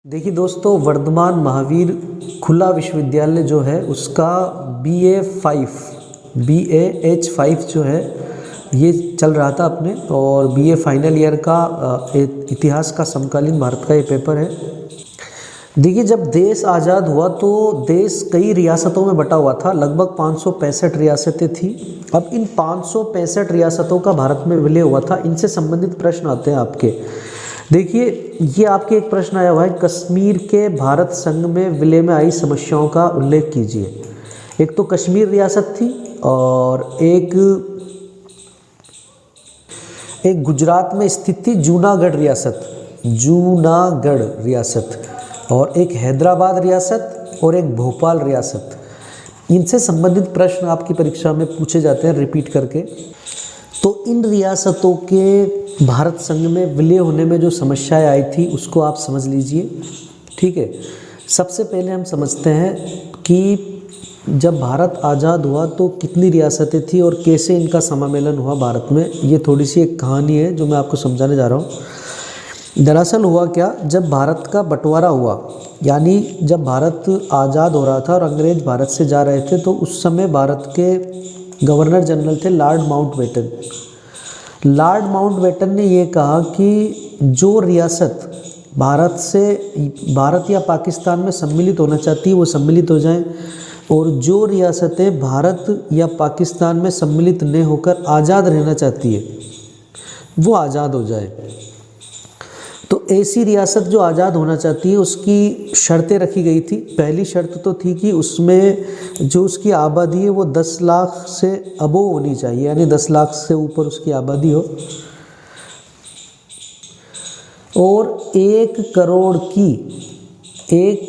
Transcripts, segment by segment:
देखिए दोस्तों, वर्धमान महावीर खुला विश्वविद्यालय जो है उसका BA H5 जो है ये चल रहा था अपने, और BA फाइनल ईयर का इतिहास का समकालीन भारत का ये पेपर है। देखिए, जब देश आज़ाद हुआ तो देश कई रियासतों में बटा हुआ था, लगभग 565 रियासतें थी। अब इन 565 रियासतों का भारत में विलय हुआ था। इनसे संबंधित प्रश्न आते हैं आपके। देखिए, ये आपके एक प्रश्न आया हुआ है, कश्मीर के भारत संघ में विलय में आई समस्याओं का उल्लेख कीजिए। एक तो कश्मीर रियासत थी, और एक गुजरात में स्थित थी जूनागढ़ रियासत, और एक हैदराबाद रियासत, और एक भोपाल रियासत। इनसे संबंधित प्रश्न आपकी परीक्षा में पूछे जाते हैं रिपीट करके। तो इन रियासतों के भारत संघ में विलय होने में जो समस्याएं आई थी उसको आप समझ लीजिए, ठीक है। सबसे पहले हम समझते हैं कि जब भारत आज़ाद हुआ तो कितनी रियासतें थी और कैसे इनका समामेलन हुआ भारत में। ये थोड़ी सी एक कहानी है जो मैं आपको समझाने जा रहा हूँ। दरअसल हुआ क्या, जब भारत का बंटवारा हुआ, यानी जब भारत आज़ाद हो रहा था और अंग्रेज भारत से जा रहे थे, तो उस समय भारत के गवर्नर जनरल थे लॉर्ड माउंटबेटन ने ये कहा कि जो रियासत भारत या पाकिस्तान में सम्मिलित होना चाहती है वो सम्मिलित हो जाएं, और जो रियासतें भारत या पाकिस्तान में सम्मिलित न होकर आज़ाद रहना चाहती है वो आज़ाद हो जाए। तो ऐसी रियासत जो आज़ाद होना चाहती है उसकी शर्तें रखी गई थी। पहली शर्त तो थी कि उसमें जो उसकी आबादी है वो 10 लाख से अबोव होनी चाहिए, यानी 10 लाख से ऊपर उसकी आबादी हो, और 1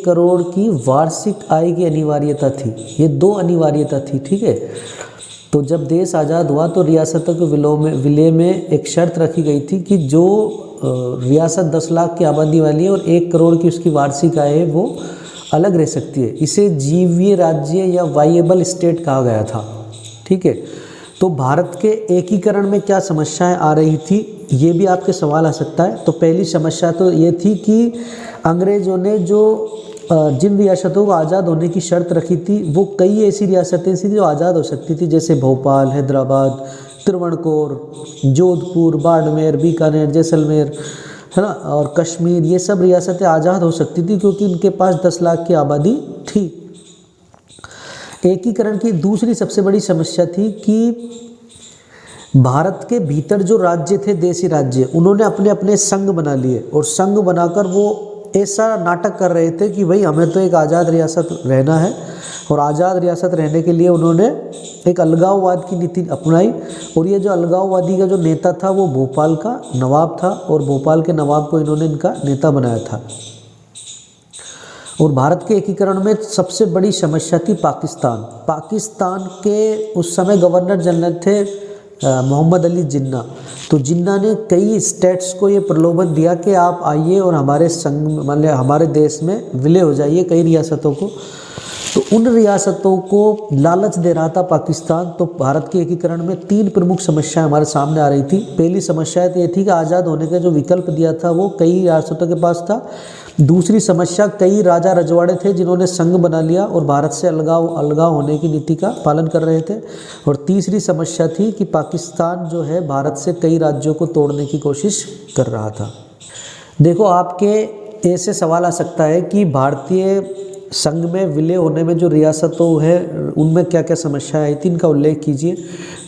करोड़ की वार्षिक आय की अनिवार्यता थी। ये 2 अनिवार्यता थी, ठीक है। तो जब देश आज़ाद हुआ तो रियासतों के विलय में एक शर्त रखी गई थी कि जो रियासत 10 लाख की आबादी वाली है और 1 करोड़ की उसकी वार्षिक आय है वो अलग रह सकती है। इसे जीवीय राज्य या वाइएबल स्टेट कहा गया था, ठीक है। तो भारत के एकीकरण में क्या समस्याएं आ रही थी, ये भी आपके सवाल आ सकता है। तो पहली समस्या तो ये थी कि अंग्रेज़ों ने जिन रियासतों को आज़ाद होने की शर्त रखी थी वो कई ऐसी रियासतें थी जो आज़ाद हो सकती थी, जैसे भोपाल, हैदराबाद, त्रिवणकोर, जोधपुर, बाड़मेर, बीकानेर, जैसलमेर, है ना, और कश्मीर। ये सब रियासतें आज़ाद हो सकती थी क्योंकि इनके पास 10 लाख की आबादी थी। एकीकरण की दूसरी सबसे बड़ी समस्या थी कि भारत के भीतर जो राज्य थे, देशी राज्य, उन्होंने अपने अपने संघ बना लिए, और संघ बनाकर वो ऐसा नाटक कर रहे थे कि भाई हमें तो एक आज़ाद रियासत रहना है, और आज़ाद रियासत रहने के लिए उन्होंने एक अलगाववाद की नीति अपनाई। और ये जो अलगाववादी का जो नेता था वो भोपाल का नवाब था, और भोपाल के नवाब को इन्होंने इनका नेता बनाया था। और भारत के एकीकरण में सबसे बड़ी समस्या थी पाकिस्तान के उस समय गवर्नर जनरल थे मोहम्मद अली जिन्ना। तो जिन्ना ने कई स्टेट्स को ये प्रलोभन दिया कि आप आइए और हमारे संघ, मतलब हमारे देश में विलय हो जाइए, कई रियासतों को। तो उन रियासतों को लालच दे रहा था पाकिस्तान। तो भारत के एकीकरण में 3 प्रमुख समस्याएं हमारे सामने आ रही थी। पहली समस्या तो ये थी कि आज़ाद होने का जो विकल्प दिया था वो कई रियासतों के पास था। दूसरी समस्या, कई राजा रजवाड़े थे जिन्होंने संघ बना लिया और भारत से अलगाव होने की नीति का पालन कर रहे थे। और तीसरी समस्या थी कि पाकिस्तान जो है भारत से कई राज्यों को तोड़ने की कोशिश कर रहा था। देखो, आपके ऐसे सवाल आ सकता है कि भारतीय संघ में विलय होने में जो रियासतों है उनमें क्या क्या समस्याएं आई थी, इनका उल्लेख कीजिए।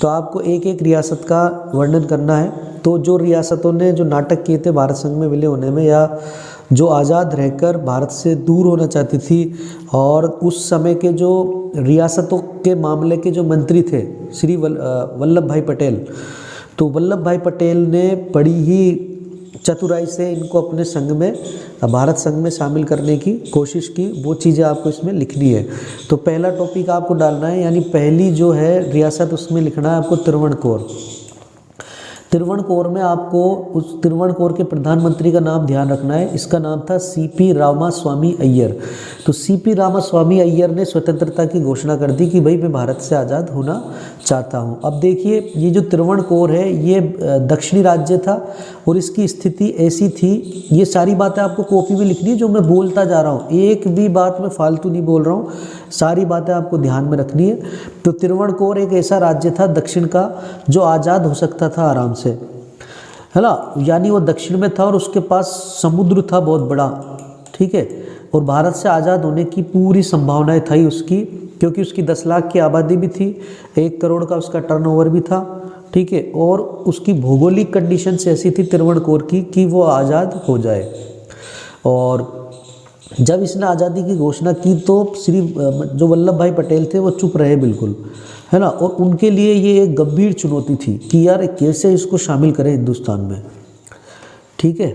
तो आपको एक एक रियासत का वर्णन करना है। तो जो रियासतों ने जो नाटक किए थे भारत संघ में विलय होने में, या जो आज़ाद रहकर भारत से दूर होना चाहती थी, और उस समय के जो रियासतों के मामले के जो मंत्री थे श्री वल्लभ भाई पटेल, तो वल्लभ भाई पटेल ने बड़ी ही चतुराई से इनको अपने संघ में, भारत संघ में शामिल करने की कोशिश की। वो चीज़ें आपको इसमें लिखनी है। तो पहला टॉपिक आपको डालना है, यानी पहली जो है रियासत उसमें लिखना है आपको त्रिवणकोर। तिरुवनकोर में आपको उस तिरुवनकोर के प्रधानमंत्री का नाम ध्यान रखना है। इसका नाम था सीपी रामास्वामी अय्यर। तो सीपी रामास्वामी अय्यर ने स्वतंत्रता की घोषणा कर दी कि भाई मैं भारत से आज़ाद होना चाहता हूँ। अब देखिए ये जो तिरुवनकोर है ये दक्षिणी राज्य था और इसकी स्थिति ऐसी थी। ये सारी बातें आपको कॉपी में लिखनी है जो मैं बोलता जा रहा हूँ, एक भी बात मैं फालतू नहीं बोल रहा हूँ, सारी बातें आपको ध्यान में रखनी है। तो तिरुवनकोर एक ऐसा राज्य था दक्षिण का जो आज़ाद हो सकता था आराम से, है ना, यानी वो दक्षिण में था और उसके पास समुद्र था बहुत बड़ा, ठीक है, और भारत से आज़ाद होने की पूरी संभावनाएं थी उसकी, क्योंकि उसकी 10 लाख की आबादी भी थी, 1 करोड़ का उसका टर्नओवर भी था, ठीक है, और उसकी भौगोलिक कंडीशंस ऐसी थी तिरुवनकोर की कि वो आज़ाद हो जाए। और जब इसने आज़ादी की घोषणा की तो श्री जो वल्लभ भाई पटेल थे वो चुप रहे बिल्कुल, है ना, और उनके लिए ये एक गंभीर चुनौती थी कि यार कैसे इसको शामिल करें हिंदुस्तान में, ठीक है।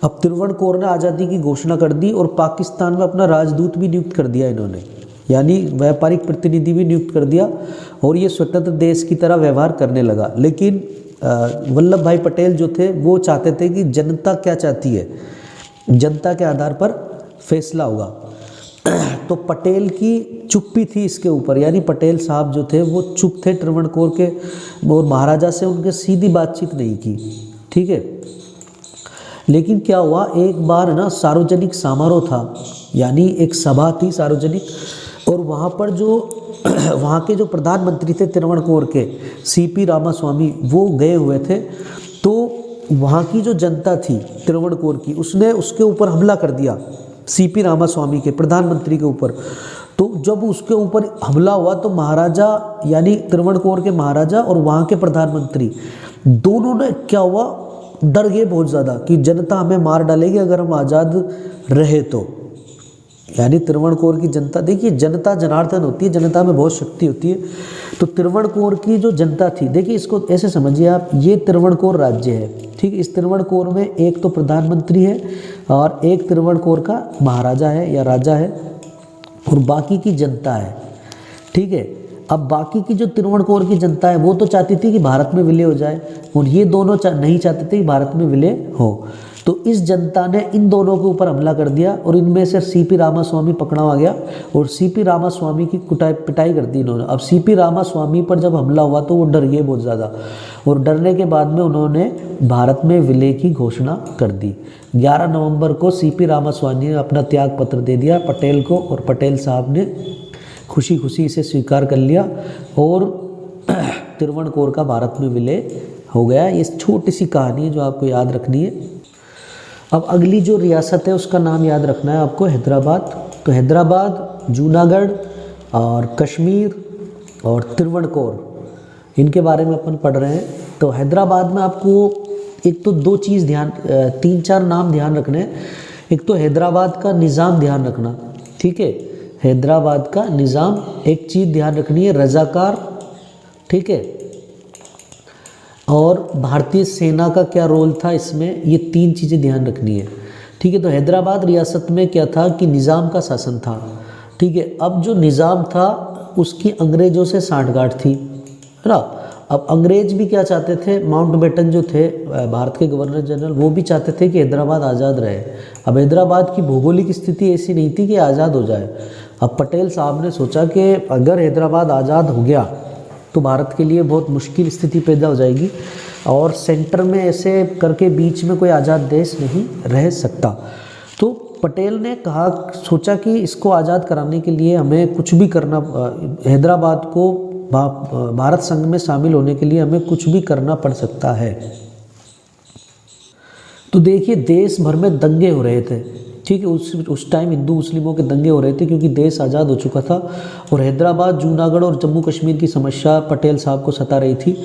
अब तिरुवनकोर ने आज़ादी की घोषणा कर दी और पाकिस्तान में अपना राजदूत भी नियुक्त कर दिया इन्होंने, यानी व्यापारिक प्रतिनिधि भी नियुक्त कर दिया और ये स्वतंत्र देश की तरह व्यवहार करने लगा। लेकिन वल्लभ भाई पटेल जो थे वो चाहते थे कि जनता क्या चाहती है, जनता के आधार पर फैसला होगा। तो पटेल की चुप्पी थी इसके ऊपर, यानी पटेल साहब जो थे वो चुप थे तिरुवनकोर के, और महाराजा से उनके सीधी बातचीत नहीं की, ठीक है। लेकिन क्या हुआ, एक बार ना सार्वजनिक समारोह था, यानी एक सभा थी सार्वजनिक, और वहाँ पर जो वहाँ के जो प्रधानमंत्री थे तिरुवनकोर के सीपी रामास्वामी वो गए हुए थे। तो वहाँ की जो जनता थी तिरुवनकोर की उसने उसके ऊपर हमला कर दिया सीपी रामास्वामी के प्रधानमंत्री के ऊपर। तो जब उसके ऊपर हमला हुआ तो महाराजा यानी तिरुवनकोर के महाराजा और वहाँ के प्रधानमंत्री दोनों ने क्या हुआ, डर गए बहुत ज़्यादा कि जनता हमें मार डालेगी अगर हम आज़ाद रहे तो। यानी तिरुवनकोर की जनता, देखिए जनता जनार्दन होती है, जनता में बहुत शक्ति होती है। तो तिरुवनकोर की जो जनता थी, देखिए इसको ऐसे समझिए आप, ये तिरुवनकोर राज्य है, ठीक है। इस तिरुवनकोर में एक तो प्रधानमंत्री है और एक तिरुवनकोर का महाराजा है या राजा है और बाकी की जनता है, ठीक है। अब बाकी की जो तिरुवनकोर की जनता है वो तो चाहती थी कि भारत में विलय हो जाए और ये दोनों नहीं चाहते थे कि भारत में विलय हो। तो इस जनता ने इन दोनों के ऊपर हमला कर दिया और इनमें से सीपी रामास्वामी पकड़ा आ गया और सीपी रामास्वामी की पिटाई कर दी इन्होंने। अब सीपी रामास्वामी पर जब हमला हुआ तो वो डर गए बहुत ज़्यादा और डरने के बाद में उन्होंने भारत में विलय की घोषणा कर दी। 11 नवंबर को सीपी रामास्वामी ने अपना त्याग पत्र दे दिया पटेल को और पटेल साहब ने खुशी खुशी इसे स्वीकार कर लिया और तिरुवनकोर का भारत में विलय हो गया। ये छोटी सी कहानी है जो आपको याद रखनी है। अब अगली जो रियासत है उसका नाम याद रखना है आपको, हैदराबाद। तो हैदराबाद, जूनागढ़ और कश्मीर और तिरुवनकोर, इनके बारे में अपन पढ़ रहे हैं। तो हैदराबाद में आपको एक तो 2 चीज़ ध्यान, 3-4 नाम ध्यान रखने हैं। एक तो हैदराबाद का निज़ाम ध्यान रखना, ठीक है, हैदराबाद का निज़ाम। एक चीज़ ध्यान रखनी है, रजाकार, ठीक है, और भारतीय सेना का क्या रोल था इसमें, ये 3 चीज़ें ध्यान रखनी है, ठीक है। तो हैदराबाद रियासत में क्या था कि निज़ाम का शासन था, ठीक है। अब जो निज़ाम था उसकी अंग्रेज़ों से सांठगांठ थी, है ना। अब अंग्रेज भी क्या चाहते थे, माउंटबेटन जो थे भारत के गवर्नर जनरल, वो भी चाहते थे कि हैदराबाद आज़ाद रहे। अब हैदराबाद की भौगोलिक स्थिति ऐसी नहीं थी कि आज़ाद हो जाए। अब पटेल साहब ने सोचा कि अगर हैदराबाद आज़ाद हो गया तो भारत के लिए बहुत मुश्किल स्थिति पैदा हो जाएगी और सेंटर में ऐसे करके बीच में कोई आज़ाद देश नहीं रह सकता। तो पटेल ने कहा, सोचा कि इसको आज़ाद कराने के लिए हमें कुछ भी करना, हैदराबाद को भारत संघ में शामिल होने के लिए हमें कुछ भी करना पड़ सकता है। तो देखिए देश भर में दंगे हो रहे थे, ठीक है। उस टाइम हिंदू मुस्लिमों के दंगे हो रहे थे क्योंकि देश आज़ाद हो चुका था और हैदराबाद, जूनागढ़ और जम्मू कश्मीर की समस्या पटेल साहब को सता रही थी।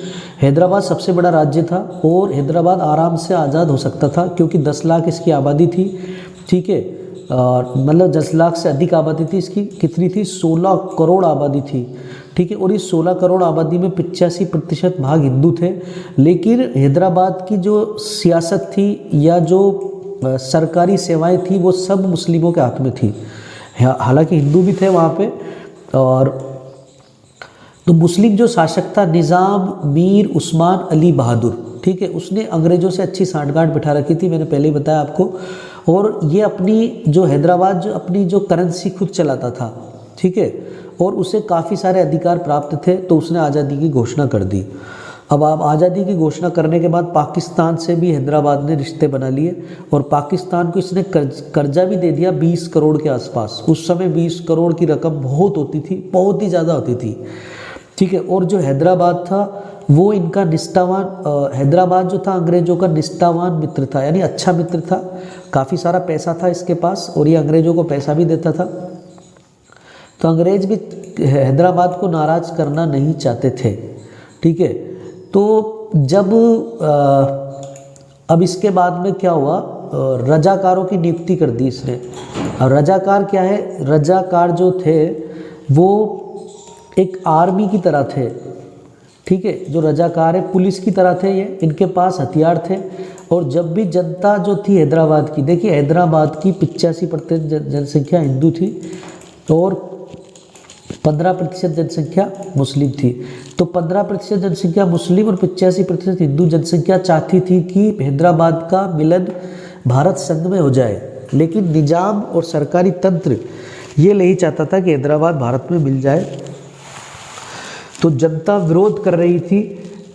हैदराबाद सबसे बड़ा राज्य था और हैदराबाद आराम से आज़ाद हो सकता था क्योंकि 10 लाख इसकी आबादी थी, ठीक है। मतलब 10 लाख से अधिक आबादी थी इसकी, कितनी थी, 16 करोड़ आबादी थी, ठीक है। और इस 16 करोड़ आबादी में 85% भाग हिंदू थे। लेकिन हैदराबाद की जो सियासत थी या जो सरकारी सेवाएं थी वो सब मुस्लिमों के हाथ में थी। हालांकि हिंदू भी थे वहाँ पे। और तो मुस्लिम जो शासक था निज़ाम मीर उस्मान अली बहादुर, ठीक है, उसने अंग्रेज़ों से अच्छी सांठगांठ बिठा रखी थी, मैंने पहले ही बताया आपको। और ये अपनी जो हैदराबाद जो अपनी जो करेंसी खुद चलाता था, ठीक है, और उसे काफ़ी सारे अधिकार प्राप्त थे, तो उसने आज़ादी की घोषणा कर दी। अब आप आज़ादी की घोषणा करने के बाद पाकिस्तान से भी हैदराबाद ने रिश्ते बना लिए और पाकिस्तान को इसने कर्जा भी दे दिया 20 करोड़ के आसपास। उस समय 20 करोड़ की रकम बहुत होती थी, बहुत ही ज़्यादा होती थी, ठीक है। और जो हैदराबाद था वो इनका निष्ठावान, हैदराबाद जो था अंग्रेज़ों का निष्ठावान मित्र था, यानी अच्छा मित्र था, काफ़ी सारा पैसा था इसके पास और ये अंग्रेज़ों को पैसा भी देता था। तो अंग्रेज़ भी हैदराबाद को नाराज़ करना नहीं चाहते थे, ठीक है। तो जब अब इसके बाद में क्या हुआ, रजाकारों की नियुक्ति कर दी इसने। और रजाकार क्या है, रजाकार जो थे वो एक आर्मी की तरह थे, ठीक है। जो रजाकार है पुलिस की तरह थे ये, इनके पास हथियार थे। और जब भी जनता जो थी हैदराबाद की, देखिए हैदराबाद की 85% जनसंख्या हिंदू थी और 15% जनसंख्या मुस्लिम थी। तो 15% जनसंख्या मुस्लिम और 85% हिंदू जनसंख्या चाहती थी कि हैदराबाद का विलय भारत संघ में हो जाए, लेकिन निजाम और सरकारी तंत्र ये नहीं चाहता था कि हैदराबाद भारत में मिल जाए। तो जनता विरोध कर रही थी।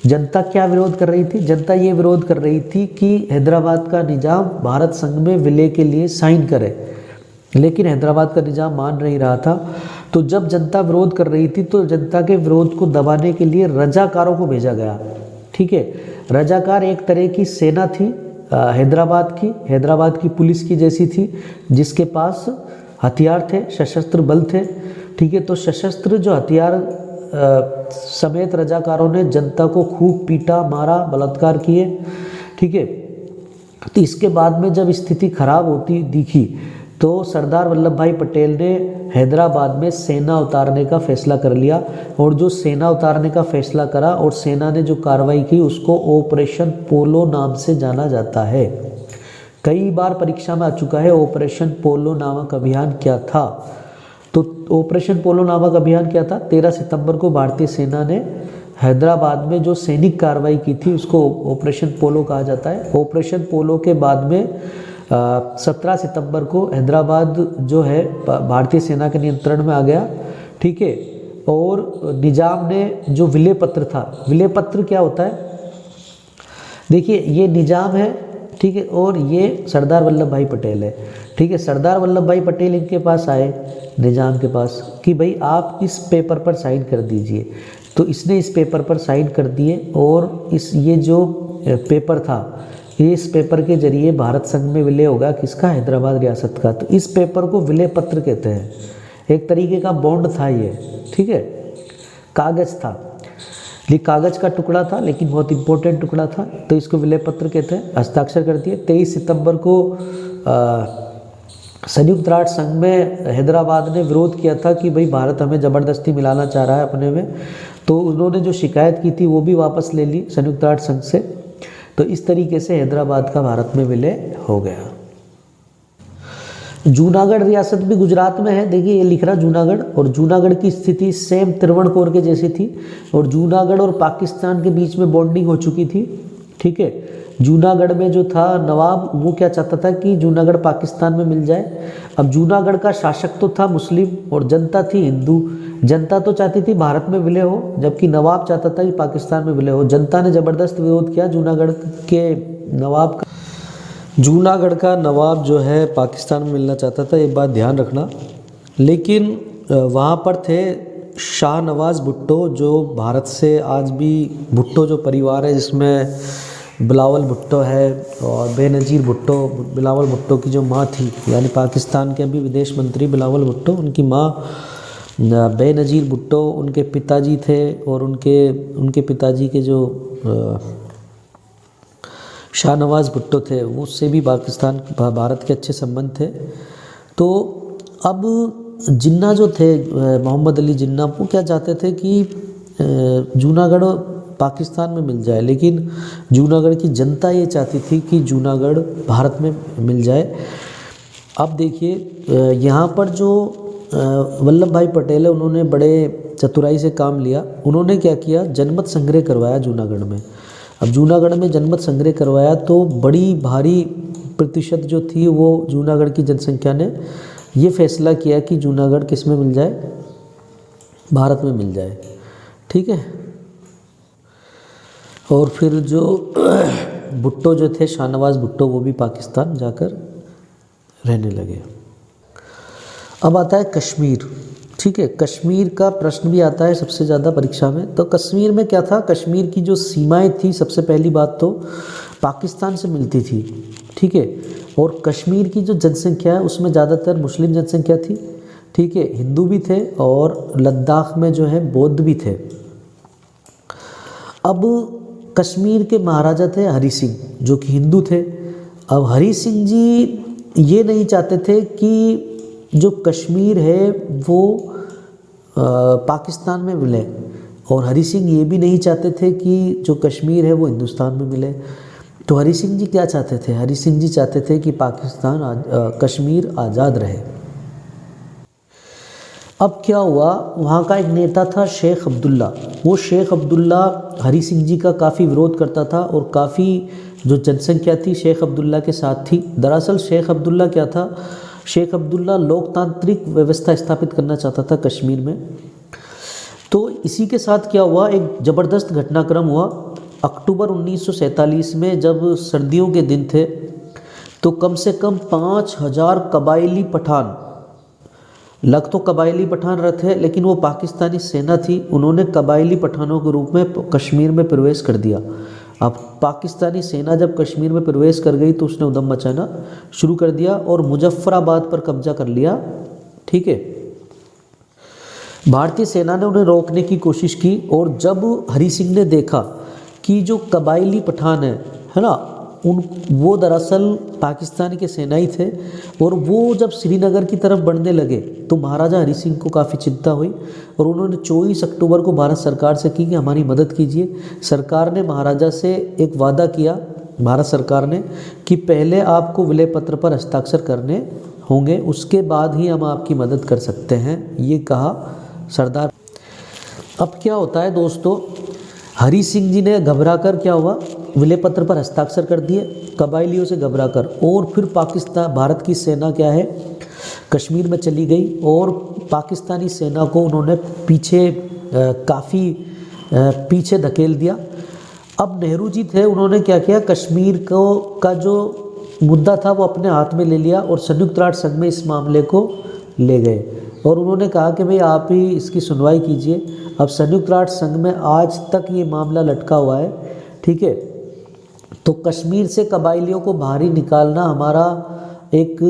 जनता क्या विरोध कर रही थी, जनता ये विरोध कर रही थी कि हैदराबाद का निजाम भारत संघ में विलय के लिए साइन करे, लेकिन हैदराबाद का निजाम मान नहीं रहा था। तो जब जनता विरोध कर रही थी तो जनता के विरोध को दबाने के लिए रजाकारों को भेजा गया, ठीक है। रजाकार एक तरह की सेना थी हैदराबाद की पुलिस की जैसी थी, जिसके पास हथियार थे, सशस्त्र बल थे, ठीक है। तो सशस्त्र जो हथियार समेत रजाकारों ने जनता को खूब पीटा, मारा, बलात्कार किए, ठीक है। तो इसके बाद में जब स्थिति खराब होती दिखी तो सरदार वल्लभ भाई पटेल ने हैदराबाद में सेना उतारने का फैसला कर लिया। और जो सेना उतारने का फैसला करा और सेना ने जो कार्रवाई की उसको ऑपरेशन पोलो नाम से जाना जाता है। कई बार परीक्षा में आ चुका है ऑपरेशन पोलो नामक अभियान क्या था। तो ऑपरेशन पोलो नामक अभियान क्या था, 13 सितंबर को भारतीय सेना ने हैदराबाद में जो सैनिक कार्रवाई की थी उसको ऑपरेशन पोलो कहा जाता है। ऑपरेशन पोलो के बाद में 17 सितंबर को हैदराबाद जो है भारतीय सेना के नियंत्रण में आ गया, ठीक है। और निजाम ने जो विलय पत्र था, विलय पत्र क्या होता है, देखिए ये निजाम है, ठीक है, और ये सरदार वल्लभ भाई पटेल है, ठीक है। सरदार वल्लभ भाई पटेल इनके पास आए निजाम के पास कि भाई आप इस पेपर पर साइन कर दीजिए। तो इसने इस पेपर पर साइन कर दिए और ये जो पेपर था, इस पेपर के जरिए भारत संघ में विलय होगा किसका, हैदराबाद रियासत का। तो इस पेपर को विलय पत्र कहते हैं, एक तरीके का बॉन्ड था ये, ठीक है, कागज था, ये कागज का टुकड़ा था लेकिन बहुत इंपॉर्टेंट टुकड़ा था, तो इसको विलय पत्र कहते हैं। हस्ताक्षर कर दिए। 23 सितंबर को संयुक्त राष्ट्र संघ में हैदराबाद ने विरोध किया था कि भाई भारत हमें ज़बरदस्ती मिलाना चाह रहा है अपने में, तो उन्होंने जो शिकायत की थी वो भी वापस ले ली संयुक्त राष्ट्र संघ से। तो इस तरीके से हैदराबाद का भारत में विलय हो गया। जूनागढ़ रियासत भी गुजरात में है, देखिए ये लिख रहा जूनागढ़, और जूनागढ़ की स्थिति सेम त्रिवणकोर के जैसी थी और जूनागढ़ और पाकिस्तान के बीच में बॉन्डिंग हो चुकी थी, ठीक है। जूनागढ़ में जो था नवाब, वो क्या चाहता था कि जूनागढ़ पाकिस्तान में मिल जाए। अब जूनागढ़ का शासक तो था मुस्लिम और जनता थी हिंदू। जनता तो चाहती थी भारत में विलय हो, जबकि नवाब चाहता था कि पाकिस्तान में विलय हो। जनता ने ज़बरदस्त विरोध किया जूनागढ़ के नवाब का। जूनागढ़ का नवाब जो है पाकिस्तान में मिलना चाहता था, एक बात ध्यान रखना। लेकिन वहाँ पर थे शाह नवाज़ भुट्टो, जो भारत से आज भी भुट्टो जो परिवार है जिसमें बिलावल भुट्टो है और बेनज़ीर भुट्टो, बिलावल भुट्टो की जो माँ थी, यानी पाकिस्तान के अभी विदेश मंत्री बिलावल भुट्टो, उनकी माँ बेनज़ीर भुट्टो उनके पिताजी थे और उनके पिताजी के जो शाहनवाज़ भुट्टो थे उससे भी पाकिस्तान भारत के अच्छे संबंध थे। तो अब जिन्ना जो थे मोहम्मद अली जिन्ना, वो क्या चाहते थे कि जूनागढ़ पाकिस्तान में मिल जाए, लेकिन जूनागढ़ की जनता ये चाहती थी कि जूनागढ़ भारत में मिल जाए। अब देखिए यहाँ पर जो वल्लभ भाई पटेल है, उन्होंने बड़े चतुराई से काम लिया। उन्होंने क्या किया, जनमत संग्रह करवाया जूनागढ़ में। अब जूनागढ़ में जनमत संग्रह करवाया तो बड़ी भारी प्रतिशत जो थी वो जूनागढ़ की जनसंख्या ने ये फैसला किया कि जूनागढ़ किस में मिल जाए, भारत में मिल जाए। ठीक है। और फिर जो भुट्टो जो थे, शाहनवाज भुट्टो, वो भी पाकिस्तान जाकर रहने लगे। अब आता है कश्मीर। ठीक है, कश्मीर का प्रश्न भी आता है सबसे ज़्यादा परीक्षा में। तो कश्मीर में क्या था, कश्मीर की जो सीमाएं थी, सबसे पहली बात तो पाकिस्तान से मिलती थी। ठीक है, और कश्मीर की जो जनसंख्या है उसमें ज़्यादातर मुस्लिम जनसंख्या थी। ठीक है, हिंदू भी थे और लद्दाख में जो है बौद्ध भी थे। अब कश्मीर के महाराजा थे हरि सिंह, जो कि हिंदू थे। अब हरि सिंह जी ये नहीं चाहते थे कि जो कश्मीर है वो पाकिस्तान में मिले, और हरि सिंह ये भी नहीं चाहते थे कि जो कश्मीर है वो हिंदुस्तान में मिले। तो हरि सिंह जी क्या चाहते थे, हरि सिंह जी चाहते थे कि कश्मीर आज़ाद रहे। अब क्या हुआ, वहाँ का एक नेता था शेख अब्दुल्ला। वो शेख अब्दुल्ला हरि सिंह जी का काफ़ी विरोध करता था और काफ़ी जो जनसंख्या थी शेख अब्दुल्ला के साथ थी। दरअसल शेख अब्दुल्ला क्या था, शेख अब्दुल्ला लोकतांत्रिक व्यवस्था स्थापित करना चाहता था कश्मीर में। तो इसी के साथ क्या हुआ, एक ज़बरदस्त घटनाक्रम हुआ। अक्टूबर 1947 में जब सर्दियों के दिन थे तो कम से कम 5000 कबायली पठान, लग तो कबायली पठान रहे, लेकिन वो पाकिस्तानी सेना थी, उन्होंने कबायली पठानों के रूप में कश्मीर में प्रवेश कर दिया। अब पाकिस्तानी सेना जब कश्मीर में प्रवेश कर गई तो उसने उद्यम मचाना शुरू कर दिया और मुजफ्फराबाद पर कब्जा कर लिया। ठीक है, भारतीय सेना ने उन्हें रोकने की कोशिश की, और जब हरि सिंह ने देखा कि जो कबायली पठान है ना, वो दरअसल पाकिस्तान के सेनाई थे, और वो जब श्रीनगर की तरफ बढ़ने लगे तो महाराजा हरि सिंह को काफ़ी चिंता हुई और उन्होंने 24 अक्टूबर को भारत सरकार से की कि हमारी मदद कीजिए। सरकार ने महाराजा से एक वादा किया, भारत सरकार ने, कि पहले आपको विलय पत्र पर हस्ताक्षर करने होंगे, उसके बाद ही हम आपकी मदद कर सकते हैं, ये कहा सरदार। अब क्या होता है दोस्तों, हरि सिंह जी ने घबरा कर क्या हुआ, विलय पत्र पर हस्ताक्षर कर दिए कबायलियों से घबरा कर, और फिर पाकिस्तान, भारत की सेना क्या है कश्मीर में चली गई और पाकिस्तानी सेना को उन्होंने काफ़ी पीछे धकेल दिया। अब नेहरू जी थे, उन्होंने क्या किया, कश्मीर का जो मुद्दा था वो अपने हाथ में ले लिया और संयुक्त राष्ट्र संघ में इस मामले को ले गए और उन्होंने कहा कि भाई आप ही इसकी सुनवाई कीजिए। अब संयुक्त राष्ट्र संघ में आज तक ये मामला लटका हुआ है। ठीक है, तो कश्मीर से कबायलियों को बाहर निकालना हमारा एक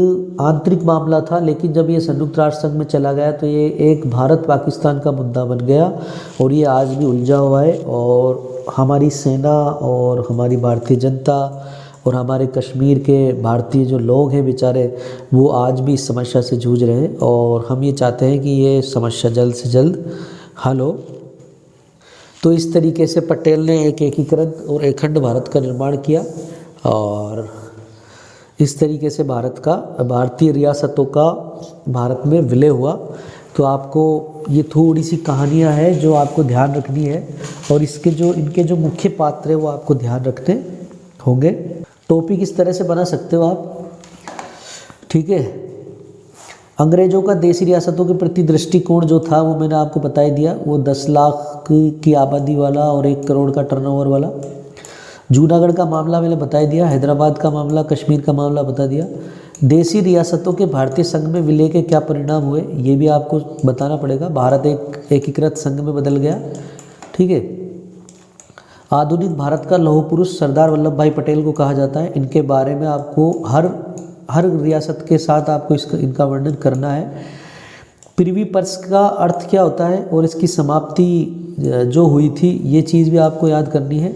आंतरिक मामला था, लेकिन जब ये संयुक्त राष्ट्र संघ में चला गया तो ये एक भारत पाकिस्तान का मुद्दा बन गया और ये आज भी उलझा हुआ है। और हमारी सेना और हमारी भारतीय जनता और हमारे कश्मीर के भारतीय जो लोग हैं बेचारे, वो आज भी इस समस्या से जूझ रहे हैं और हम ये चाहते हैं कि ये समस्या जल्द से जल्द हल हो। तो इस तरीके से पटेल ने एक एकीकृत और अखंड भारत का निर्माण किया और इस तरीके से भारतीय रियासतों का भारत में विलय हुआ। तो आपको ये थोड़ी सी कहानियाँ हैं जो आपको ध्यान रखनी है और इनके जो मुख्य पात्र हैं वो आपको ध्यान रखने होंगे। टॉपिक इस तरह से बना सकते हो आप। ठीक है, अंग्रेज़ों का देशी रियासतों के प्रति दृष्टिकोण जो था वो मैंने आपको बता ही दिया। वो 10 लाख की आबादी वाला और 1 करोड़ का टर्नओवर वाला। जूनागढ़ का मामला मैंने बता दिया, हैदराबाद का मामला, कश्मीर का मामला बता दिया। देशी रियासतों के भारतीय संघ में विलय के क्या परिणाम हुए ये भी आपको बताना पड़ेगा। भारत एक एकीकृत संघ में बदल गया। ठीक है, आधुनिक भारत का लौह पुरुष सरदार वल्लभ भाई पटेल को कहा जाता है। इनके बारे में आपको हर रियासत के साथ आपको इनका वर्णन करना है। पृथ्वी पर्स का अर्थ क्या होता है और इसकी समाप्ति जो हुई थी ये चीज़ भी आपको याद करनी है।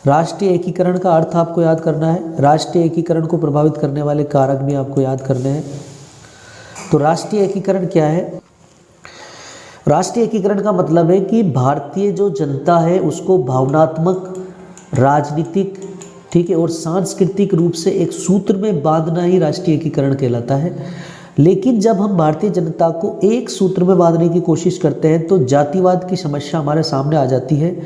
राष्ट्रीय एकीकरण का अर्थ आपको याद करना है। राष्ट्रीय एकीकरण को प्रभावित करने वाले कारक भी आपको याद करने हैं। तो राष्ट्रीय एकीकरण क्या है? राष्ट्रीय एकीकरण का मतलब है कि भारतीय जो जनता है उसको भावनात्मक, राजनीतिक, ठीक है, और सांस्कृतिक रूप से एक सूत्र में बांधना ही राष्ट्रीय एकीकरण कहलाता है। लेकिन जब हम भारतीय जनता को एक सूत्र में बांधने की कोशिश करते हैं तो जातिवाद की समस्या हमारे सामने आ जाती है।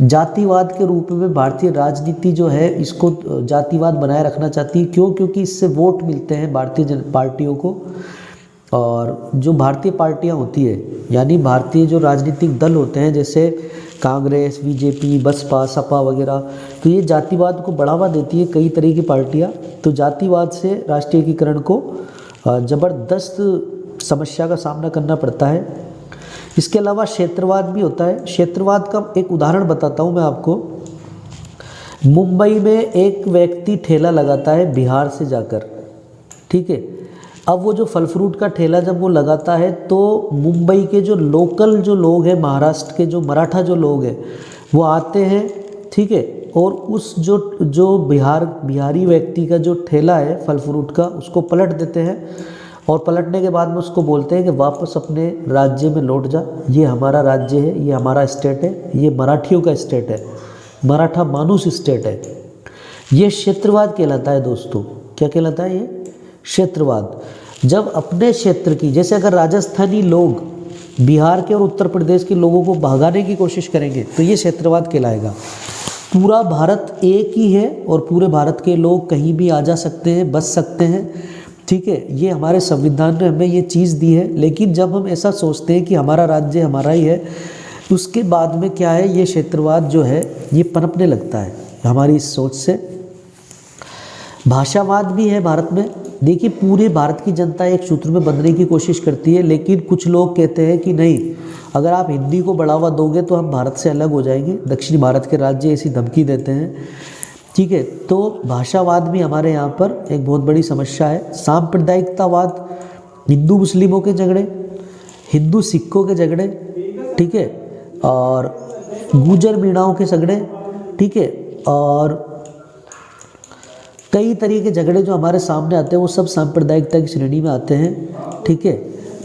जातिवाद के रूप में भारतीय राजनीति जो है इसको जातिवाद बनाए रखना चाहती है। क्यों? क्योंकि इससे वोट मिलते हैं भारतीय पार्टियों को, और जो भारतीय पार्टियां होती है यानी भारतीय जो राजनीतिक दल होते हैं जैसे कांग्रेस, बीजेपी, बसपा, सपा वगैरह, तो ये जातिवाद को बढ़ावा देती है कई तरह की पार्टियां। तो जातिवाद से राष्ट्रीय एकीकरण को ज़बरदस्त समस्या का सामना करना पड़ता है। इसके अलावा क्षेत्रवाद भी होता है। क्षेत्रवाद का एक उदाहरण बताता हूँ मैं आपको। मुंबई में एक व्यक्ति ठेला लगाता है बिहार से जाकर, ठीक है। अब वो जो फल फ्रूट का ठेला जब वो लगाता है तो मुंबई के जो लोकल जो लोग हैं, महाराष्ट्र के जो मराठा जो लोग हैं वो आते हैं, ठीक है, और उस जो बिहारी व्यक्ति का जो ठेला है फल फ्रूट का उसको पलट देते हैं, और पलटने के बाद में उसको बोलते हैं कि वापस अपने राज्य में लौट जा, ये हमारा राज्य है, ये हमारा स्टेट है, ये मराठियों का स्टेट है, मराठा मानुस स्टेट है। ये क्षेत्रवाद कहलाता है दोस्तों। क्या कहलाता है? ये क्षेत्रवाद। जब अपने क्षेत्र की, जैसे अगर राजस्थानी लोग बिहार के और उत्तर प्रदेश के लोगों को भगाने की कोशिश करेंगे तो ये क्षेत्रवाद कहलाएगा। पूरा भारत एक ही है और पूरे भारत के लोग कहीं भी आ जा सकते हैं, बस सकते हैं, ठीक है। ये हमारे संविधान ने हमें ये चीज़ दी है। लेकिन जब हम ऐसा सोचते हैं कि हमारा राज्य हमारा ही है, उसके बाद में क्या है, ये क्षेत्रवाद जो है ये पनपने लगता है हमारी इस सोच से। भाषावाद भी है भारत में। देखिए, पूरे भारत की जनता एक सूत्र में बंधने की कोशिश करती है, लेकिन कुछ लोग कहते हैं कि नहीं, अगर आप हिंदी को बढ़ावा दोगे तो हम भारत से अलग हो जाएंगे। दक्षिण भारत के राज्य ऐसी धमकी देते हैं, ठीक है। तो भाषावाद भी हमारे यहाँ पर एक बहुत बड़ी समस्या है। सांप्रदायिकतावाद, हिंदू मुस्लिमों के झगड़े, हिंदू सिखों के झगड़े, ठीक है, और गुजर मीणाओं के झगड़े, ठीक है, और कई तरह के झगड़े जो हमारे सामने आते हैं वो सब सांप्रदायिकता की श्रेणी में आते हैं, ठीक है।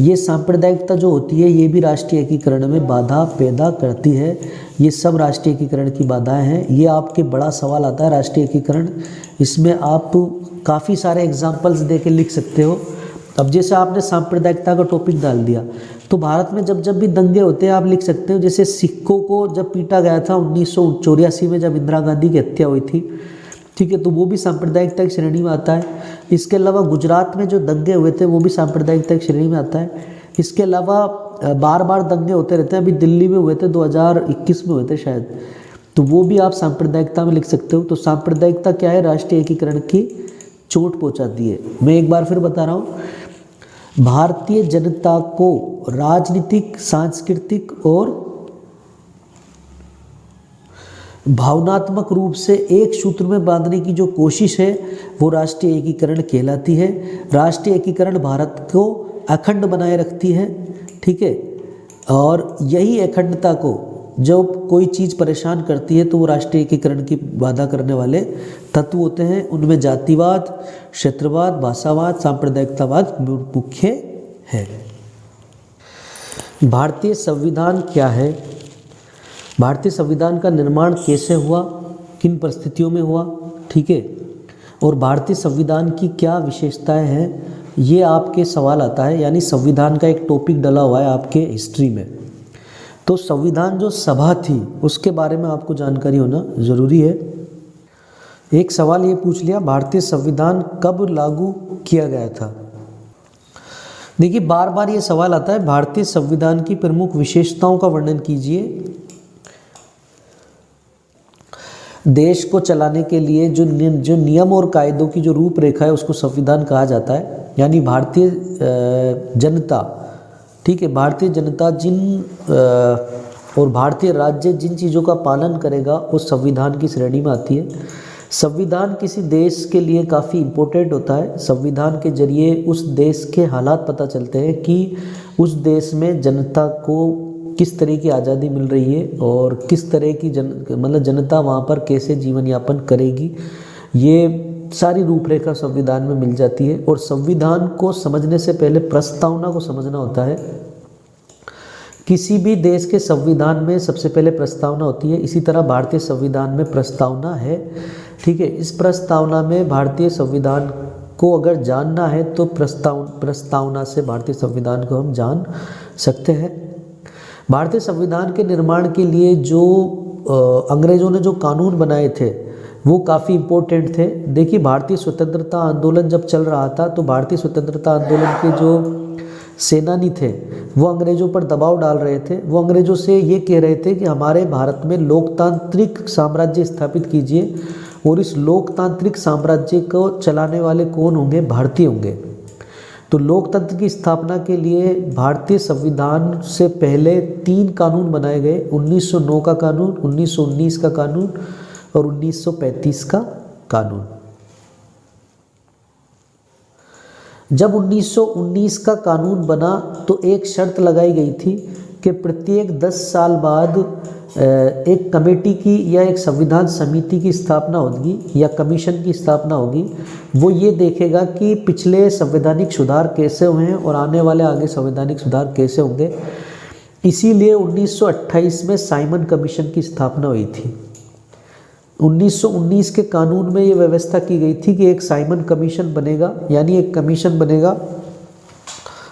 ये सांप्रदायिकता जो होती है ये भी राष्ट्रीय एकीकरण में बाधा पैदा करती है। ये सब राष्ट्रीय एकीकरण की बाधाएं हैं। ये आपके बड़ा सवाल आता है राष्ट्रीय एकीकरण, इसमें आप काफ़ी सारे एग्जाम्पल्स दे के लिख सकते हो। अब जैसे आपने सांप्रदायिकता का टॉपिक डाल दिया तो भारत में जब जब भी दंगे होते हैं आप लिख सकते हो। जैसे सिखों को जब पीटा गया था 1984 में जब इंदिरा गांधी की हत्या हुई थी, ठीक है, तो वो भी सांप्रदायिकता की श्रेणी में आता है। इसके अलावा गुजरात में जो दंगे हुए थे वो भी सांप्रदायिकता की श्रेणी में आता है। इसके अलावा बार बार दंगे होते रहते हैं। अभी दिल्ली में हुए थे 2021 में हुए थे शायद, तो वो भी आप सांप्रदायिकता में लिख सकते हो। तो सांप्रदायिकता क्या है? राष्ट्रीय एकीकरण की चोट पहुंचाती है। मैं एक बार फिर बता रहा हूँ, भारतीय जनता को राजनीतिक, सांस्कृतिक और भावनात्मक रूप से एक सूत्र में बांधने की जो कोशिश है वो राष्ट्रीय एकीकरण कहलाती है। राष्ट्रीय एकीकरण भारत को अखंड बनाए रखती है, ठीक है, और यही अखंडता को जब कोई चीज़ परेशान करती है तो वो राष्ट्रीय एकीकरण की बाधा करने वाले तत्व होते हैं। उनमें जातिवाद, क्षेत्रवाद, भाषावाद, सांप्रदायिकतावाद मुख्य है। भारतीय संविधान क्या है? भारतीय संविधान का निर्माण कैसे हुआ, किन परिस्थितियों में हुआ, ठीक है, और भारतीय संविधान की क्या विशेषताएं हैं, ये आपके सवाल आता है। यानी संविधान का एक टॉपिक डला हुआ है आपके हिस्ट्री में। तो संविधान जो सभा थी उसके बारे में आपको जानकारी होना ज़रूरी है। एक सवाल ये पूछ लिया, भारतीय संविधान कब लागू किया गया था? देखिए, बार बार ये सवाल आता है, भारतीय संविधान की प्रमुख विशेषताओं का वर्णन कीजिए। देश को चलाने के लिए जो नियम और कायदों की जो रूपरेखा है उसको संविधान कहा जाता है। यानी भारतीय जनता, ठीक है, भारतीय जनता और भारतीय राज्य जिन चीज़ों का पालन करेगा वो संविधान की श्रेणी में आती है। संविधान किसी देश के लिए काफ़ी इम्पोर्टेंट होता है। संविधान के जरिए उस देश के हालात पता चलते हैं कि उस देश में जनता को किस तरह की आज़ादी मिल रही है और किस तरह की जनता वहाँ पर कैसे जीवन यापन करेगी। ये सारी रूपरेखा संविधान में मिल जाती है। और संविधान को समझने से पहले प्रस्तावना को समझना होता है। किसी भी देश के संविधान में सबसे पहले प्रस्तावना होती है। इसी तरह भारतीय संविधान में प्रस्तावना है, ठीक है। इस प्रस्तावना में भारतीय संविधान को अगर जानना है तो प्रस्तावना से भारतीय संविधान को हम जान सकते हैं। भारतीय संविधान के निर्माण के लिए जो अंग्रेज़ों ने जो कानून बनाए थे वो काफ़ी इम्पोर्टेंट थे। देखिए, भारतीय स्वतंत्रता आंदोलन जब चल रहा था तो भारतीय स्वतंत्रता आंदोलन के जो सेनानी थे वो अंग्रेज़ों पर दबाव डाल रहे थे। वो अंग्रेज़ों से ये कह रहे थे कि हमारे भारत में लोकतांत्रिक साम्राज्य स्थापित कीजिए, और इस लोकतांत्रिक साम्राज्य को चलाने वाले कौन होंगे? भारतीय होंगे। तो लोकतंत्र की स्थापना के लिए भारतीय संविधान से पहले 3 कानून बनाए गए, 1909 का कानून, 1919 का कानून और 1935 का कानून। जब 1919 का कानून बना तो एक शर्त लगाई गई थी कि प्रत्येक 10 साल बाद एक कमेटी की या एक संविधान समिति की स्थापना होगी या कमीशन की स्थापना होगी। वो ये देखेगा कि पिछले संवैधानिक सुधार कैसे हुए हैं और आने वाले आगे संवैधानिक सुधार कैसे होंगे। इसीलिए 1928 में साइमन कमीशन की स्थापना हुई थी। 1919 के कानून में ये व्यवस्था की गई थी कि एक साइमन कमीशन बनेगा, यानी एक कमीशन बनेगा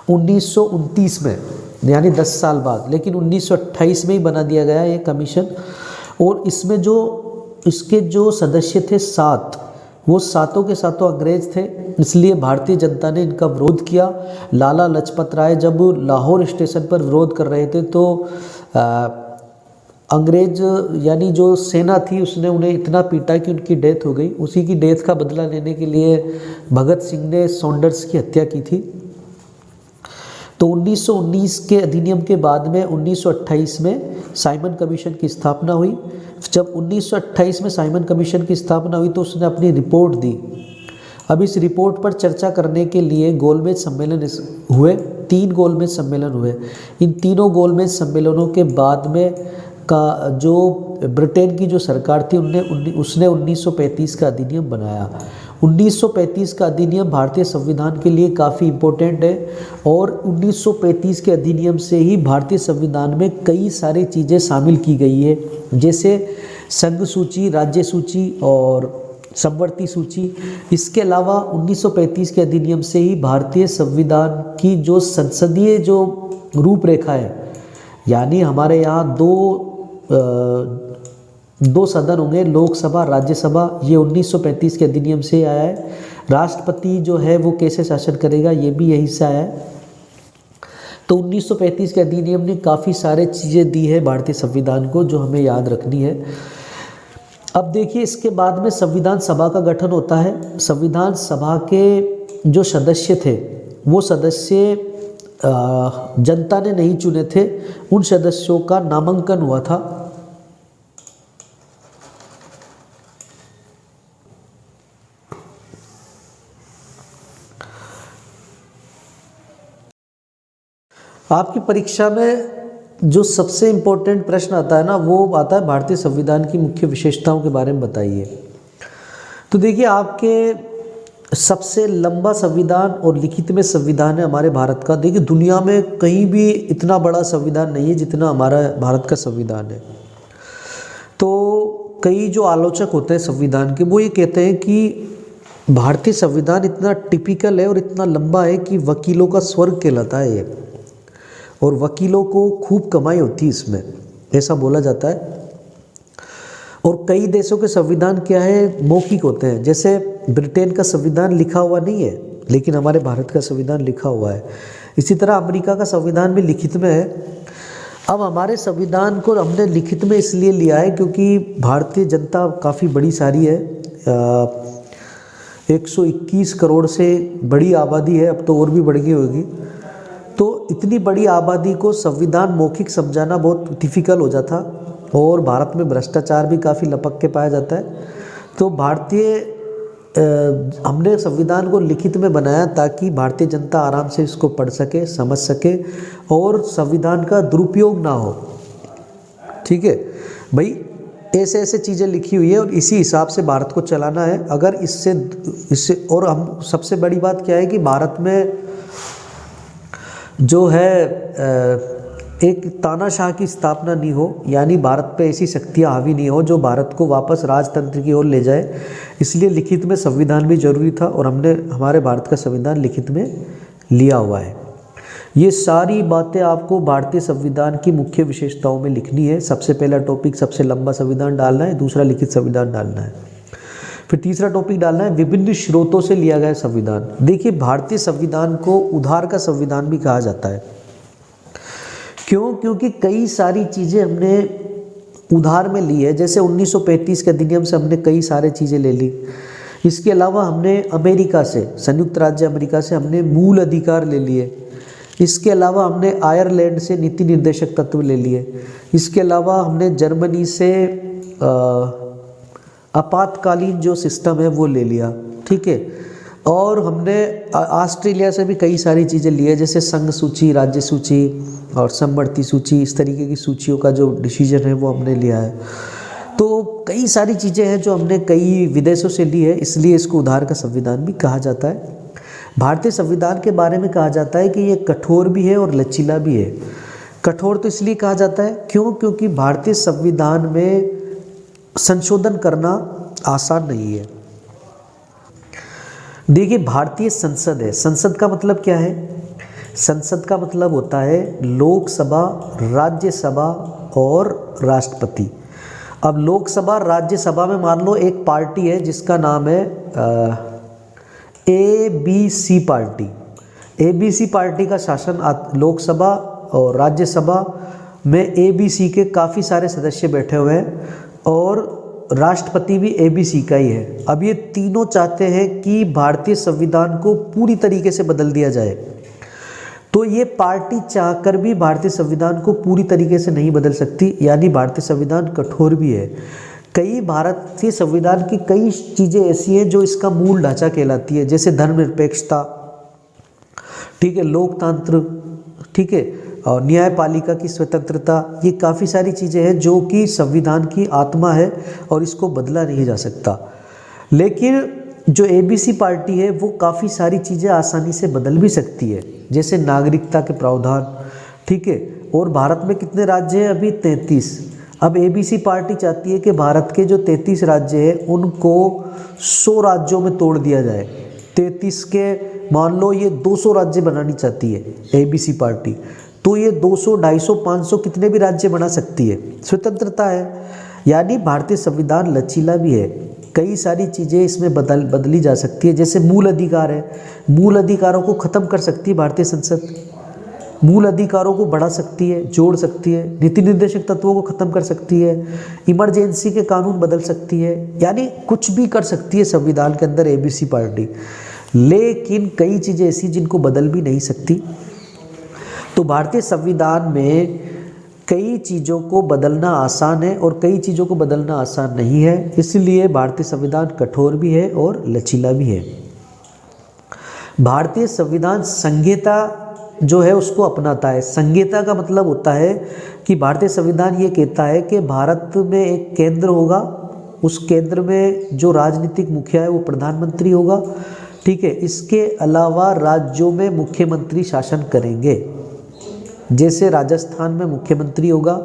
1929 में, यानी 10 साल बाद। लेकिन 1928 में ही बना दिया गया ये कमीशन। और इसमें इसके जो सदस्य थे 7, वो सातों के सातों अंग्रेज थे। इसलिए भारतीय जनता ने इनका विरोध किया। लाला लाजपत राय जब लाहौर स्टेशन पर विरोध कर रहे थे तो अंग्रेज यानी जो सेना थी उसने उन्हें इतना पीटा कि उनकी डेथ हो गई। उसी की डेथ का बदला लेने के लिए भगत सिंह ने सॉन्डर्स की हत्या की थी। तो 1919 के अधिनियम के बाद में 1928 में साइमन कमीशन की स्थापना हुई। जब 1928 में साइमन कमीशन की स्थापना हुई तो उसने अपनी रिपोर्ट दी। अब इस रिपोर्ट पर चर्चा करने के लिए गोलमेज सम्मेलन हुए, 3 गोलमेज सम्मेलन हुए। इन तीनों गोलमेज सम्मेलनों के बाद में का जो ब्रिटेन की जो सरकार थी उसने 1935 का अधिनियम बनाया। 1935 का अधिनियम भारतीय संविधान के लिए काफ़ी इम्पोर्टेंट है और 1935 के अधिनियम से ही भारतीय संविधान में कई सारी चीज़ें शामिल की गई है, जैसे संघ सूची, राज्य सूची और समवर्ती सूची। इसके अलावा 1935 के अधिनियम से ही भारतीय संविधान की जो संसदीय जो रूपरेखा है, यानी हमारे यहाँ दो सदन होंगे, लोकसभा, राज्यसभा, ये 1935 के अधिनियम से आया है। राष्ट्रपति जो है वो कैसे शासन करेगा, ये भी यही से आया है। तो 1935 के अधिनियम ने काफ़ी सारे चीज़ें दी है भारतीय संविधान को जो हमें याद रखनी है। अब देखिए, इसके बाद में संविधान सभा का गठन होता है। संविधान सभा के जो सदस्य थे वो सदस्य जनता ने नहीं चुने थे, उन सदस्यों का नामांकन हुआ था। आपकी परीक्षा में जो सबसे इम्पोर्टेंट प्रश्न आता है ना, वो आता है भारतीय संविधान की मुख्य विशेषताओं के बारे में बताइए। तो देखिए, आपके सबसे लंबा संविधान और लिखित में संविधान है हमारे भारत का। देखिए, दुनिया में कहीं भी इतना बड़ा संविधान नहीं है जितना हमारा भारत का संविधान है। तो कई जो आलोचक होते हैं संविधान के, वो ये कहते हैं कि भारतीय संविधान इतना टिपिकल है और इतना लंबा है कि वकीलों का स्वर्ग कहलाता है ये, और वकीलों को खूब कमाई होती है इसमें, ऐसा बोला जाता है। और कई देशों के संविधान क्या है, मौखिक होते हैं। जैसे ब्रिटेन का संविधान लिखा हुआ नहीं है, लेकिन हमारे भारत का संविधान लिखा हुआ है। इसी तरह अमेरिका का संविधान भी लिखित में है। अब हमारे संविधान को हमने लिखित में इसलिए लिया है क्योंकि भारतीय जनता काफ़ी बड़ी सारी है, 121 करोड़ से बड़ी आबादी है, अब तो और भी बढ़ गई होगी। तो इतनी बड़ी आबादी को संविधान मौखिक समझाना बहुत डिफ़िकल्ट हो जाता, और भारत में भ्रष्टाचार भी काफ़ी लपक के पाया जाता है। तो हमने संविधान को लिखित में बनाया ताकि भारतीय जनता आराम से इसको पढ़ सके, समझ सके और संविधान का दुरुपयोग ना हो। ठीक है भाई, ऐसे ऐसे चीज़ें लिखी हुई है और इसी हिसाब से भारत को चलाना है। अगर इससे और हम सबसे बड़ी बात क्या है कि भारत में जो है एक तानाशाह की स्थापना नहीं हो, यानी भारत पे ऐसी शक्तियाँ हावी नहीं हो जो भारत को वापस राजतंत्र की ओर ले जाए। इसलिए लिखित में संविधान भी जरूरी था और हमने हमारे भारत का संविधान लिखित में लिया हुआ है। ये सारी बातें आपको भारतीय संविधान की मुख्य विशेषताओं में लिखनी है। सबसे पहला टॉपिक सबसे लंबा संविधान डालना है, दूसरा लिखित संविधान डालना है, फिर तीसरा टॉपिक डालना है विभिन्न स्रोतों से लिया गया संविधान। देखिए भारतीय संविधान को उधार का संविधान भी कहा जाता है। क्यों? क्योंकि कई सारी चीज़ें हमने उधार में ली है। जैसे 1935 के अधिनियम से हमने कई सारी चीज़ें ले ली। इसके अलावा हमने अमेरिका से, संयुक्त राज्य अमेरिका से हमने मूल अधिकार ले लिए। इसके अलावा हमने आयरलैंड से नीति निर्देशक तत्व ले लिए। इसके अलावा हमने जर्मनी से आपातकालीन जो सिस्टम है वो ले लिया, ठीक है। और हमने ऑस्ट्रेलिया से भी कई सारी चीज़ें ली है, जैसे संघ सूची, राज्य सूची और समवर्ती सूची। इस तरीके की सूचियों का जो डिसीजन है वो हमने लिया है। तो कई सारी चीज़ें हैं जो हमने कई विदेशों से ली है, इसलिए इसको उधार का संविधान भी कहा जाता है। भारतीय संविधान के बारे में कहा जाता है कि ये कठोर भी है और लचीला भी है। कठोर तो इसलिए कहा जाता है क्यों? क्योंकि भारतीय संविधान में संशोधन करना आसान नहीं है। देखिए भारतीय संसद है, संसद का मतलब क्या है? संसद का मतलब होता है लोकसभा, राज्यसभा और राष्ट्रपति। अब लोकसभा, राज्यसभा में मान लो एक पार्टी है जिसका नाम है ABC पार्टी। ABC पार्टी का शासन लोकसभा और राज्यसभा में ABC के काफ़ी सारे सदस्य बैठे हुए हैं और राष्ट्रपति भी ABC का ही है। अब ये तीनों चाहते हैं कि भारतीय संविधान को पूरी तरीके से बदल दिया जाए। तो ये पार्टी चाहकर भी भारतीय संविधान को पूरी तरीके से नहीं बदल सकती, यानी भारतीय संविधान कठोर भी है। कई भारतीय संविधान की कई चीज़ें ऐसी हैं जो इसका मूल ढांचा कहलाती है, जैसे धर्मनिरपेक्षता, ठीक है, लोकतंत्र, ठीक है, और न्यायपालिका की स्वतंत्रता। ये काफ़ी सारी चीज़ें हैं जो कि संविधान की आत्मा है और इसको बदला नहीं जा सकता। लेकिन जो ABC पार्टी है वो काफ़ी सारी चीज़ें आसानी से बदल भी सकती है, जैसे नागरिकता के प्रावधान, ठीक है। और भारत में कितने राज्य हैं? अभी 33। अब ABC पार्टी चाहती है कि भारत के जो 33 राज्य हैं उनको 100 राज्यों में तोड़ दिया जाए। 33 के मान लो ये 200 राज्य बनानी चाहती है ABC पार्टी, तो ये 200, 250, 500 कितने भी राज्य बना सकती है, स्वतंत्रता है। यानी भारतीय संविधान लचीला भी है, कई सारी चीज़ें इसमें बदली जा सकती है। जैसे मूल अधिकार है, मूल अधिकारों को ख़त्म कर सकती है भारतीय संसद, मूल अधिकारों को बढ़ा सकती है, जोड़ सकती है, नीति निर्देशक तत्वों को ख़त्म कर सकती है, इमरजेंसी के कानून बदल सकती है, यानी कुछ भी कर सकती है संविधान के अंदर ABC पार्टी। लेकिन कई चीज़ें ऐसी जिनको बदल भी नहीं सकती। तो भारतीय संविधान में कई चीज़ों को बदलना आसान है और कई चीज़ों को बदलना आसान नहीं है, इसलिए भारतीय संविधान कठोर भी है और लचीला भी है। भारतीय संविधान संहिता जो है उसको अपनाता है। संहिता का मतलब होता है कि भारतीय संविधान ये कहता है कि भारत में एक केंद्र होगा, उस केंद्र में जो राजनीतिक मुखिया है वो प्रधानमंत्री होगा, ठीक है। इसके अलावा राज्यों में मुख्यमंत्री शासन करेंगे, जैसे राजस्थान में मुख्यमंत्री होगा,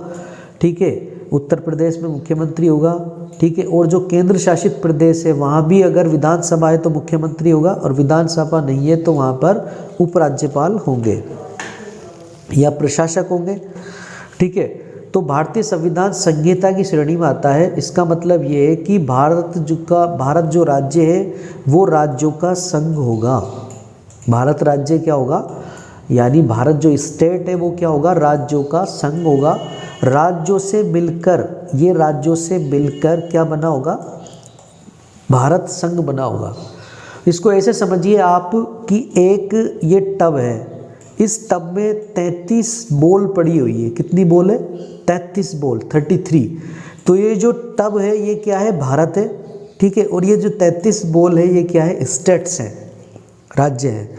ठीक है, उत्तर प्रदेश में मुख्यमंत्री होगा, ठीक है। और जो केंद्र शासित प्रदेश है वहाँ भी अगर विधानसभा है तो मुख्यमंत्री होगा, और विधानसभा नहीं है तो वहाँ पर उपराज्यपाल होंगे या प्रशासक होंगे, ठीक है। तो भारतीय संविधान संहिता की श्रेणी में आता है। इसका मतलब ये है कि भारत जो राज्य है वो राज्यों का संघ होगा। भारत राज्य क्या होगा? यानी भारत जो स्टेट है वो क्या होगा? राज्यों का संघ होगा। राज्यों से मिलकर, ये राज्यों से मिलकर क्या बना होगा? भारत संघ बना होगा। इसको ऐसे समझिए आप कि एक ये टब है, इस टब में 33 बॉल पड़ी हुई है। कितनी बॉल है? 33 बॉल, 33। तो ये जो टब है ये क्या है? भारत है, ठीक है। और ये जो 33 बॉल है ये क्या है? स्टेट्स हैं, राज्य हैं,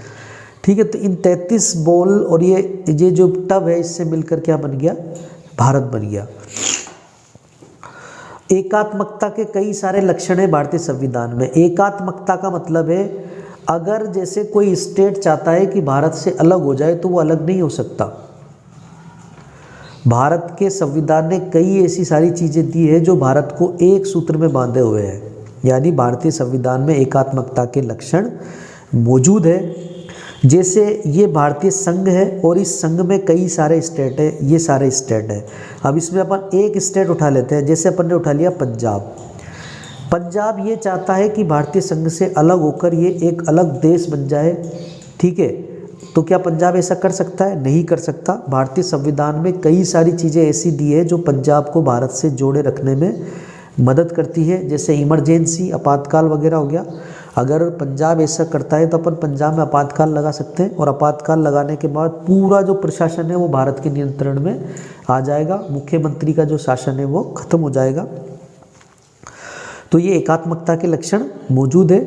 ठीक है। तो इन 33 बॉल और ये जो टब है इससे मिलकर क्या बन गया? भारत बन गया। एकात्मकता के कई सारे लक्षण हैं भारतीय संविधान में। एकात्मकता का मतलब है अगर जैसे कोई स्टेट चाहता है कि भारत से अलग हो जाए तो वो अलग नहीं हो सकता। भारत के संविधान ने कई ऐसी सारी चीज़ें दी है जो भारत को एक सूत्र में बांधे हुए हैं, यानी भारतीय संविधान में एकात्मकता के लक्षण मौजूद है। जैसे ये भारतीय संघ है और इस संघ में कई सारे स्टेट है, ये सारे स्टेट है। अब इसमें अपन एक स्टेट उठा लेते हैं, जैसे अपन ने उठा लिया पंजाब। पंजाब ये चाहता है कि भारतीय संघ से अलग होकर ये एक अलग देश बन जाए, ठीक है। तो क्या पंजाब ऐसा कर सकता है? नहीं कर सकता। भारतीय संविधान में कई सारी चीज़ें ऐसी दी है जो पंजाब को भारत से जोड़े रखने में मदद करती है, जैसे इमरजेंसी, आपातकाल वगैरह हो गया। अगर पंजाब ऐसा करता है तो अपन पंजाब में आपातकाल लगा सकते हैं और आपातकाल लगाने के बाद पूरा जो प्रशासन है वो भारत के नियंत्रण में आ जाएगा, मुख्यमंत्री का जो शासन है वो खत्म हो जाएगा। तो ये एकात्मकता के लक्षण मौजूद है।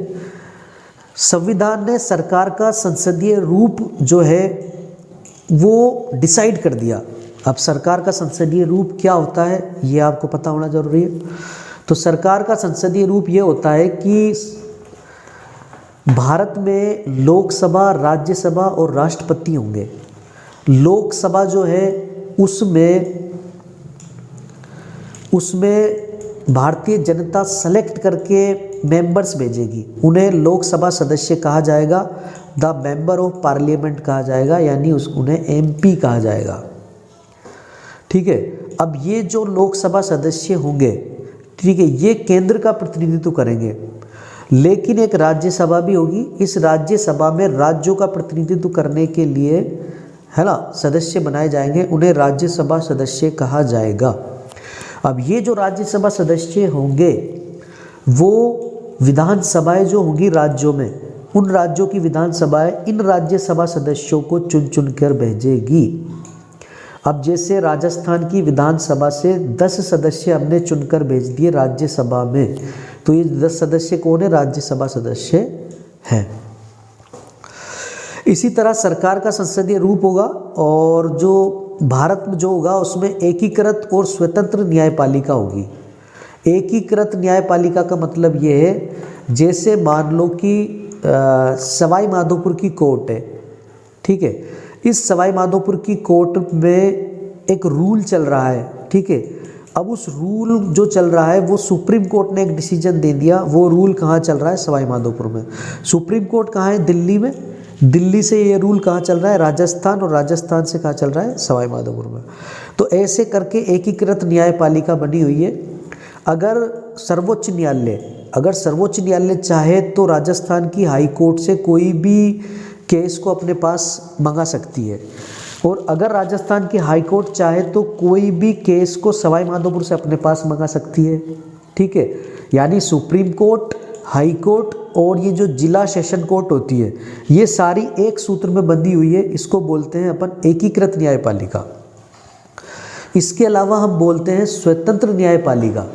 संविधान ने सरकार का संसदीय रूप जो है वो डिसाइड कर दिया। अब सरकार का संसदीय रूप क्या होता है ये आपको पता होना जरूरी है। तो सरकार का संसदीय रूप ये होता है कि भारत में लोकसभा, राज्यसभा और राष्ट्रपति होंगे। लोकसभा जो है उसमें भारतीय जनता सेलेक्ट करके मेंबर्स भेजेगी, उन्हें लोकसभा सदस्य कहा जाएगा, द मेंबर ऑफ पार्लियामेंट कहा जाएगा, यानी उन्हें एमपी कहा जाएगा, ठीक है। अब ये जो लोकसभा सदस्य होंगे, ठीक है, ये केंद्र का प्रतिनिधित्व करेंगे, लेकिन एक राज्यसभा भी होगी। इस राज्यसभा में राज्यों का प्रतिनिधित्व करने के लिए, है ना, सदस्य बनाए जाएंगे, उन्हें राज्यसभा सदस्य कहा जाएगा। अब ये जो राज्यसभा सदस्य होंगे वो विधानसभाएं जो होंगी राज्यों में, उन राज्यों की विधानसभाएं इन राज्यसभा सदस्यों को चुन चुन कर भेजेगी। अब जैसे राजस्थान की विधानसभा से 10 सदस्य हमने चुनकर भेज दिए राज्यसभा में, तो ये 10 सदस्य कौन है? राज्यसभा सदस्य हैं। इसी तरह सरकार का संसदीय रूप होगा और जो भारत में जो होगा उसमें एकीकृत और स्वतंत्र न्यायपालिका होगी। एकीकृत न्यायपालिका का मतलब ये है, जैसे मान लो कि सवाई माधोपुर की कोर्ट है, ठीक है, इस सवाई माधोपुर की कोर्ट में एक रूल चल रहा है, ठीक है। अब उस रूल जो चल रहा है वो सुप्रीम कोर्ट ने एक डिसीजन दे दिया, वो रूल कहाँ चल रहा है? सवाई माधोपुर में। सुप्रीम कोर्ट कहाँ है? दिल्ली में। दिल्ली से ये रूल कहाँ चल रहा है? राजस्थान, और राजस्थान से कहाँ चल रहा है? सवाई माधोपुर में। तो ऐसे करके एकीकृत न्यायपालिका बनी हुई है। अगर सर्वोच्च न्यायालय चाहे तो राजस्थान की हाई कोर्ट से कोई भी केस को अपने पास मंगा सकती है, और अगर राजस्थान की हाई कोर्ट चाहे तो कोई भी केस को सवाई माधोपुर से अपने पास मंगा सकती है, ठीक है। यानी सुप्रीम कोर्ट, हाई कोर्ट और ये जो जिला सेशन कोर्ट होती है, ये सारी एक सूत्र में बंधी हुई है। इसको बोलते हैं अपन एकीकृत न्यायपालिका। इसके अलावा हम बोलते हैं स्वतंत्र न्यायपालिका।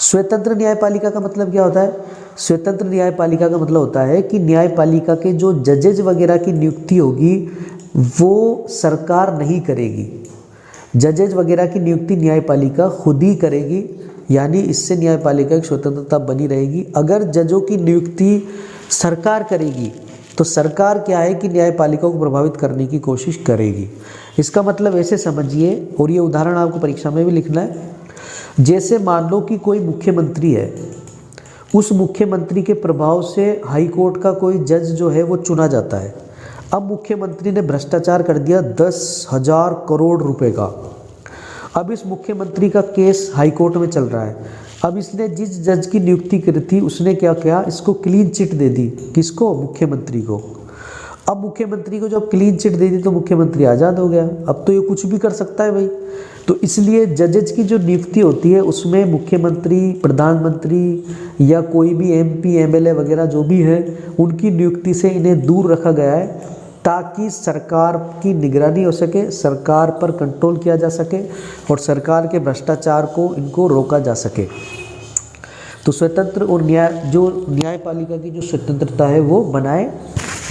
स्वतंत्र न्यायपालिका का मतलब क्या होता है? स्वतंत्र न्यायपालिका का मतलब होता है कि न्यायपालिका के जो जजेज वगैरह की नियुक्ति होगी वो सरकार नहीं करेगी। जजेज वगैरह की नियुक्ति न्यायपालिका खुद ही करेगी, यानी इससे न्यायपालिका की स्वतंत्रता बनी रहेगी। अगर जजों की नियुक्ति सरकार करेगी तो सरकार क्या है कि न्यायपालिका को प्रभावित करने की कोशिश करेगी। इसका मतलब ऐसे समझिए, और ये उदाहरण आपको परीक्षा में भी लिखना है। जैसे मान लो कि कोई मुख्यमंत्री है, उस मुख्यमंत्री के प्रभाव से हाई कोर्ट का कोई जज जो है वो चुना जाता है। अब मुख्यमंत्री ने भ्रष्टाचार कर दिया 10,000 करोड़ रुपए का। अब इस मुख्यमंत्री का केस हाई कोर्ट में चल रहा है। अब इसने जिस जज की नियुक्ति करी थी उसने क्या किया? इसको क्लीन चिट दे दी। किसको? मुख्यमंत्री को। अब मुख्यमंत्री को जब क्लीन चिट दे दी तो मुख्यमंत्री आज़ाद हो गया। अब तो ये कुछ भी कर सकता है भाई। तो इसलिए जजेज की जो नियुक्ति होती है उसमें मुख्यमंत्री, प्रधानमंत्री या कोई भी MP, MLA वगैरह जो भी है, उनकी नियुक्ति से इन्हें दूर रखा गया है ताकि सरकार की निगरानी हो सके, सरकार पर कंट्रोल किया जा सके और सरकार के भ्रष्टाचार को इनको रोका जा सके। तो स्वतंत्र और न्यायपालिका की जो स्वतंत्रता है वो बनाए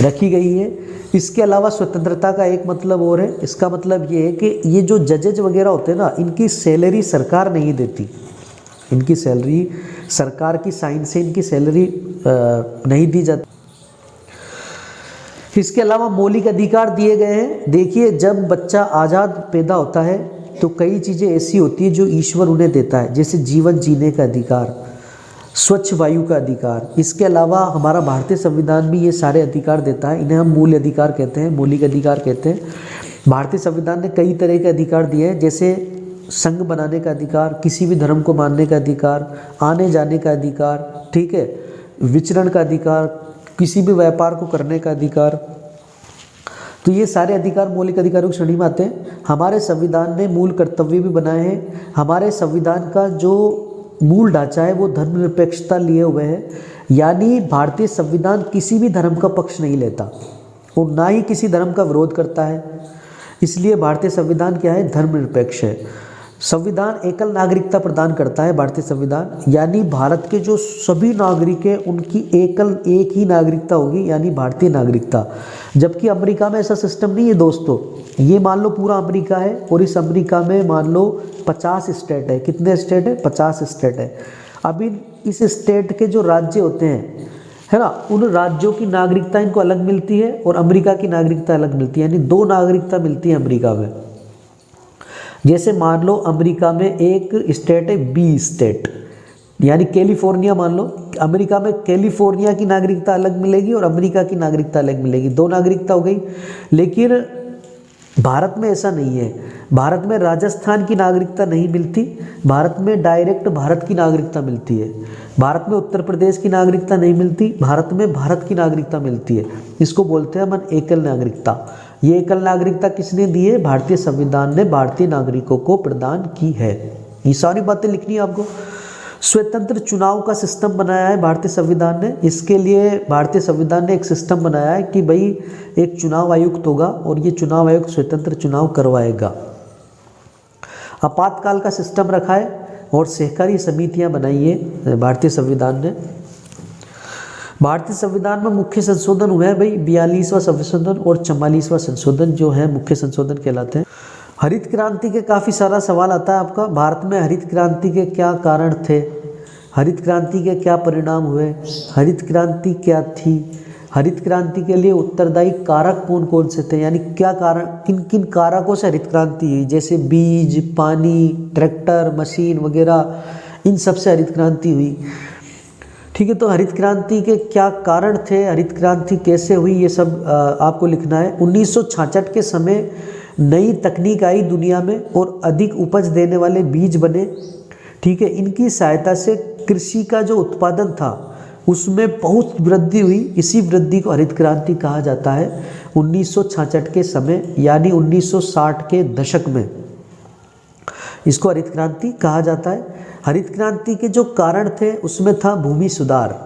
रखी गई है। इसके अलावा स्वतंत्रता का एक मतलब और है। इसका मतलब ये है कि ये जो जजेज वगैरह होते हैं ना, इनकी सैलरी सरकार नहीं देती। इनकी सैलरी सरकार की साइन से इनकी सैलरी नहीं दी जाती। इसके अलावा मौलिक अधिकार दिए गए हैं। देखिए, जब बच्चा आज़ाद पैदा होता है तो कई चीज़ें ऐसी होती है जो ईश्वर उन्हें देता है, जैसे जीवन जीने का अधिकार, स्वच्छ वायु का अधिकार। इसके अलावा हमारा भारतीय संविधान भी ये सारे अधिकार देता है, इन्हें हम मूल अधिकार कहते हैं, मौलिक अधिकार कहते हैं। भारतीय संविधान ने कई तरह के अधिकार दिए हैं, जैसे संघ बनाने का अधिकार, किसी भी धर्म को मानने का अधिकार, आने जाने का अधिकार, ठीक है, विचरण का अधिकार, किसी भी व्यापार को करने का अधिकार। तो ये सारे अधिकार मौलिक अधिकारों की श्रेणी में आते हैं। हमारे संविधान ने मूल कर्तव्य भी बनाए हैं। हमारे संविधान का जो मूल ढांचा है वो धर्मनिरपेक्षता लिए हुए है, यानी भारतीय संविधान किसी भी धर्म का पक्ष नहीं लेता और ना ही किसी धर्म का विरोध करता है। इसलिए भारतीय संविधान क्या है, धर्मनिरपेक्ष है। संविधान एकल नागरिकता प्रदान करता है भारतीय संविधान, यानी भारत के जो सभी नागरिक हैं उनकी एक ही नागरिकता होगी, यानी भारतीय नागरिकता। जबकि अमेरिका में ऐसा सिस्टम नहीं है दोस्तों। ये मान लो पूरा अमेरिका है और इस अमेरिका में मान लो 50 स्टेट है। कितने स्टेट है? 50 स्टेट है। अभी इस स्टेट के जो राज्य होते हैं, है ना, उन राज्यों की नागरिकता इनको अलग मिलती है और अमेरिका की नागरिकता अलग मिलती है, यानी 2 नागरिकता मिलती है अमेरिका में। जैसे मान लो अमेरिका में एक स्टेट है बी स्टेट, यानी कैलिफोर्निया। मान लो अमेरिका में कैलिफोर्निया की नागरिकता अलग मिलेगी और अमेरिका की नागरिकता अलग मिलेगी, 2 नागरिकता हो गई। लेकिन भारत में ऐसा नहीं है। भारत में राजस्थान की नागरिकता नहीं मिलती, भारत में डायरेक्ट भारत की नागरिकता मिलती है। भारत में उत्तर प्रदेश की नागरिकता नहीं मिलती, भारत में भारत की नागरिकता मिलती है। इसको बोलते हैं अपन एकल नागरिकता। ये एकल नागरिकता किसने दी है? भारतीय संविधान ने भारतीय नागरिकों को प्रदान की है। ये सारी बातें लिखनी है आपको। स्वतंत्र चुनाव का सिस्टम बनाया है भारतीय संविधान ने। इसके लिए भारतीय संविधान ने एक सिस्टम बनाया है कि भाई एक चुनाव आयुक्त होगा और ये चुनाव आयुक्त स्वतंत्र चुनाव करवाएगा। आपातकाल का सिस्टम रखा है और सहकारी समितियां बनाई है भारतीय संविधान ने। भारतीय संविधान में मुख्य संशोधन हुए हैं भाई 42वां संशोधन और 44वां संशोधन जो है मुख्य संशोधन कहलाते हैं। हरित क्रांति के काफ़ी सारा सवाल आता है आपका। भारत में हरित क्रांति के क्या कारण थे, हरित क्रांति के क्या परिणाम हुए, हरित क्रांति क्या थी, हरित क्रांति के लिए उत्तरदायी कारक कौन कौन से थे, यानी क्या कारण, किन किन कारकों से हरित क्रांति हुई, जैसे बीज, पानी, ट्रैक्टर, मशीन वगैरह, इन सब से हरित क्रांति हुई। ठीक है, तो हरित क्रांति के क्या कारण थे, हरित क्रांति कैसे हुई, ये सब आपको लिखना है। 1966 के समय नई तकनीक आई दुनिया में और अधिक उपज देने वाले बीज बने। ठीक है, इनकी सहायता से कृषि का जो उत्पादन था उसमें बहुत वृद्धि हुई। इसी वृद्धि को हरित क्रांति कहा जाता है। 1966 के समय यानी 1960 के दशक में इसको हरित क्रांति कहा जाता है। हरित क्रांति के जो कारण थे उसमें था भूमि सुधार।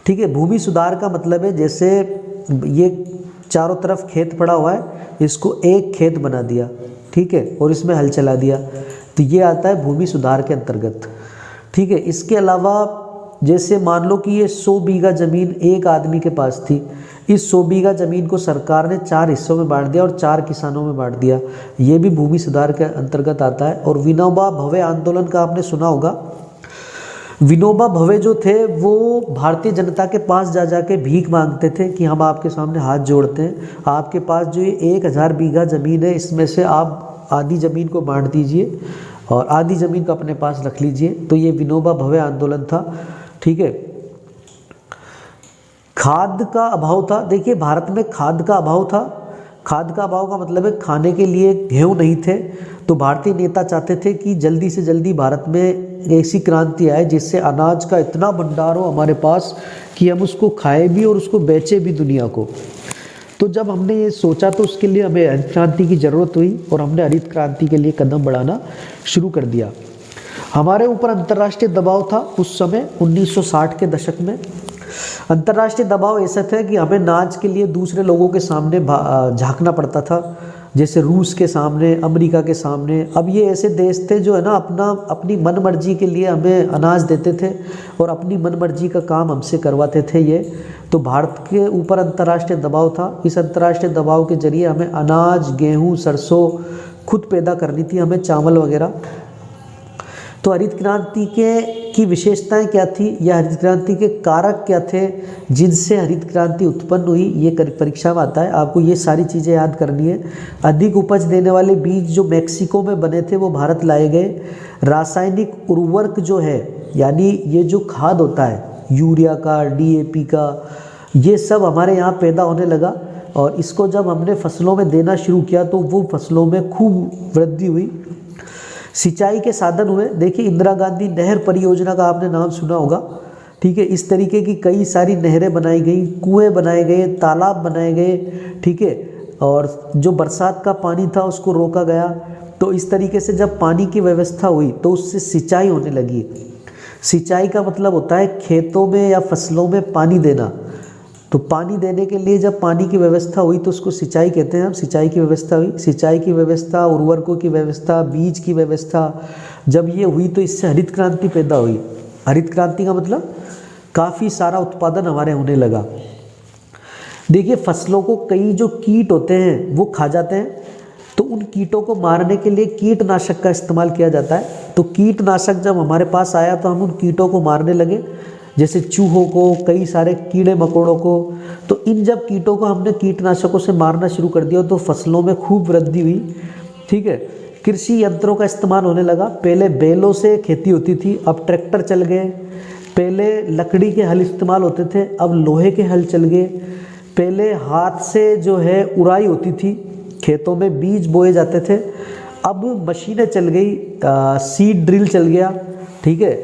ठीक है, भूमि सुधार का मतलब है जैसे ये चारों तरफ खेत पड़ा हुआ है, इसको एक खेत बना दिया, ठीक है, और इसमें हल चला दिया, तो ये आता है भूमि सुधार के अंतर्गत। ठीक है, इसके अलावा जैसे मान लो कि ये 100 बीघा ज़मीन एक आदमी के पास थी, इस 100 बीघा ज़मीन को सरकार ने 4 हिस्सों में बांट दिया और 4 किसानों में बांट दिया, ये भी भूमि सुधार के अंतर्गत आता है। और विनोबा भावे आंदोलन का आपने सुना होगा। विनोबा भावे जो थे वो भारतीय जनता के पास जा जाके भीख मांगते थे कि हम आपके सामने हाथ जोड़ते हैं, आपके पास जो ये 1000 बीघा ज़मीन है इसमें से आप आधी ज़मीन को बांट दीजिए और आधी ज़मीन को अपने पास रख लीजिए। तो ये विनोबा भावे आंदोलन था। ठीक है, खाद का अभाव था। देखिए भारत में खाद का अभाव था। खाद का अभाव का मतलब है खाने के लिए गेहूँ नहीं थे, तो भारतीय नेता चाहते थे कि जल्दी से जल्दी भारत में ऐसी क्रांति आए जिससे अनाज का इतना भंडार हो हमारे पास कि हम उसको खाए भी और उसको बेचे भी दुनिया को। तो जब हमने ये सोचा तो उसके लिए हमें हरित क्रांति की ज़रूरत हुई और हमने हरित क्रांति के लिए कदम बढ़ाना शुरू कर दिया। हमारे ऊपर अंतर्राष्ट्रीय दबाव था उस समय 1960 के दशक में। अंतर्राष्ट्रीय दबाव ऐसा था कि हमें नाच के लिए दूसरे लोगों के सामने झांकना पड़ता था, जैसे रूस के सामने, अमेरिका के सामने। अब ये ऐसे देश थे जो है ना अपनी मनमर्जी के लिए हमें अनाज देते थे और अपनी मनमर्जी का काम हमसे करवाते थे ये। तो भारत के ऊपर अंतर्राष्ट्रीय दबाव था। इस अंतर्राष्ट्रीय दबाव के जरिए हमें अनाज, गेहूँ, सरसों खुद पैदा करनी थी, हमें चावल वगैरह। तो हरित क्रांति के की विशेषताएं क्या थी या हरित क्रांति के कारक क्या थे जिनसे हरित क्रांति उत्पन्न हुई, ये परीक्षा में आता है। आपको ये सारी चीज़ें याद करनी है। अधिक उपज देने वाले बीज जो मैक्सिको में बने थे वो भारत लाए गए। रासायनिक उर्वरक जो है, यानी ये जो खाद होता है यूरिया का, डीएपी का, ये सब हमारे यहाँ पैदा होने लगा और इसको जब हमने फसलों में देना शुरू किया तो वो फसलों में खूब वृद्धि हुई। सिंचाई के साधन हुए। देखिए इंदिरा गांधी नहर परियोजना का आपने नाम सुना होगा, ठीक है। इस तरीके की कई सारी नहरें बनाई गई, कुएं बनाए गए, तालाब बनाए गए, ठीक है। और जो बरसात का पानी था उसको रोका गया। तो इस तरीके से जब पानी की व्यवस्था हुई तो उससे सिंचाई होने लगी। सिंचाई का मतलब होता है खेतों में या फसलों में पानी देना। तो पानी देने के लिए जब पानी की व्यवस्था हुई तो उसको सिंचाई कहते हैं हम। सिंचाई की व्यवस्था हुई, सिंचाई की व्यवस्था, उर्वरकों की व्यवस्था, बीज की व्यवस्था जब ये हुई तो इससे हरित क्रांति पैदा हुई। हरित क्रांति का मतलब काफ़ी सारा उत्पादन हमारे होने लगा। देखिए फसलों को कई जो कीट होते हैं वो खा जाते हैं, तो उन कीटों को मारने के लिए कीटनाशक का इस्तेमाल किया जाता है। तो कीटनाशक जब हमारे पास आया तो हम उन कीटों को मारने लगे, जैसे चूहों को, कई सारे कीड़े मकोड़ों को। तो इन जब कीटों को हमने कीटनाशकों से मारना शुरू कर दिया तो फसलों में खूब वृद्धि हुई, ठीक है। कृषि यंत्रों का इस्तेमाल होने लगा। पहले बैलों से खेती होती थी, अब ट्रैक्टर चल गए। पहले लकड़ी के हल इस्तेमाल होते थे, अब लोहे के हल चल गए। पहले हाथ से जो है उड़ाई होती थी, खेतों में बीज बोए जाते थे, अब मशीनें चल गई, सीड ड्रिल चल गया, ठीक है।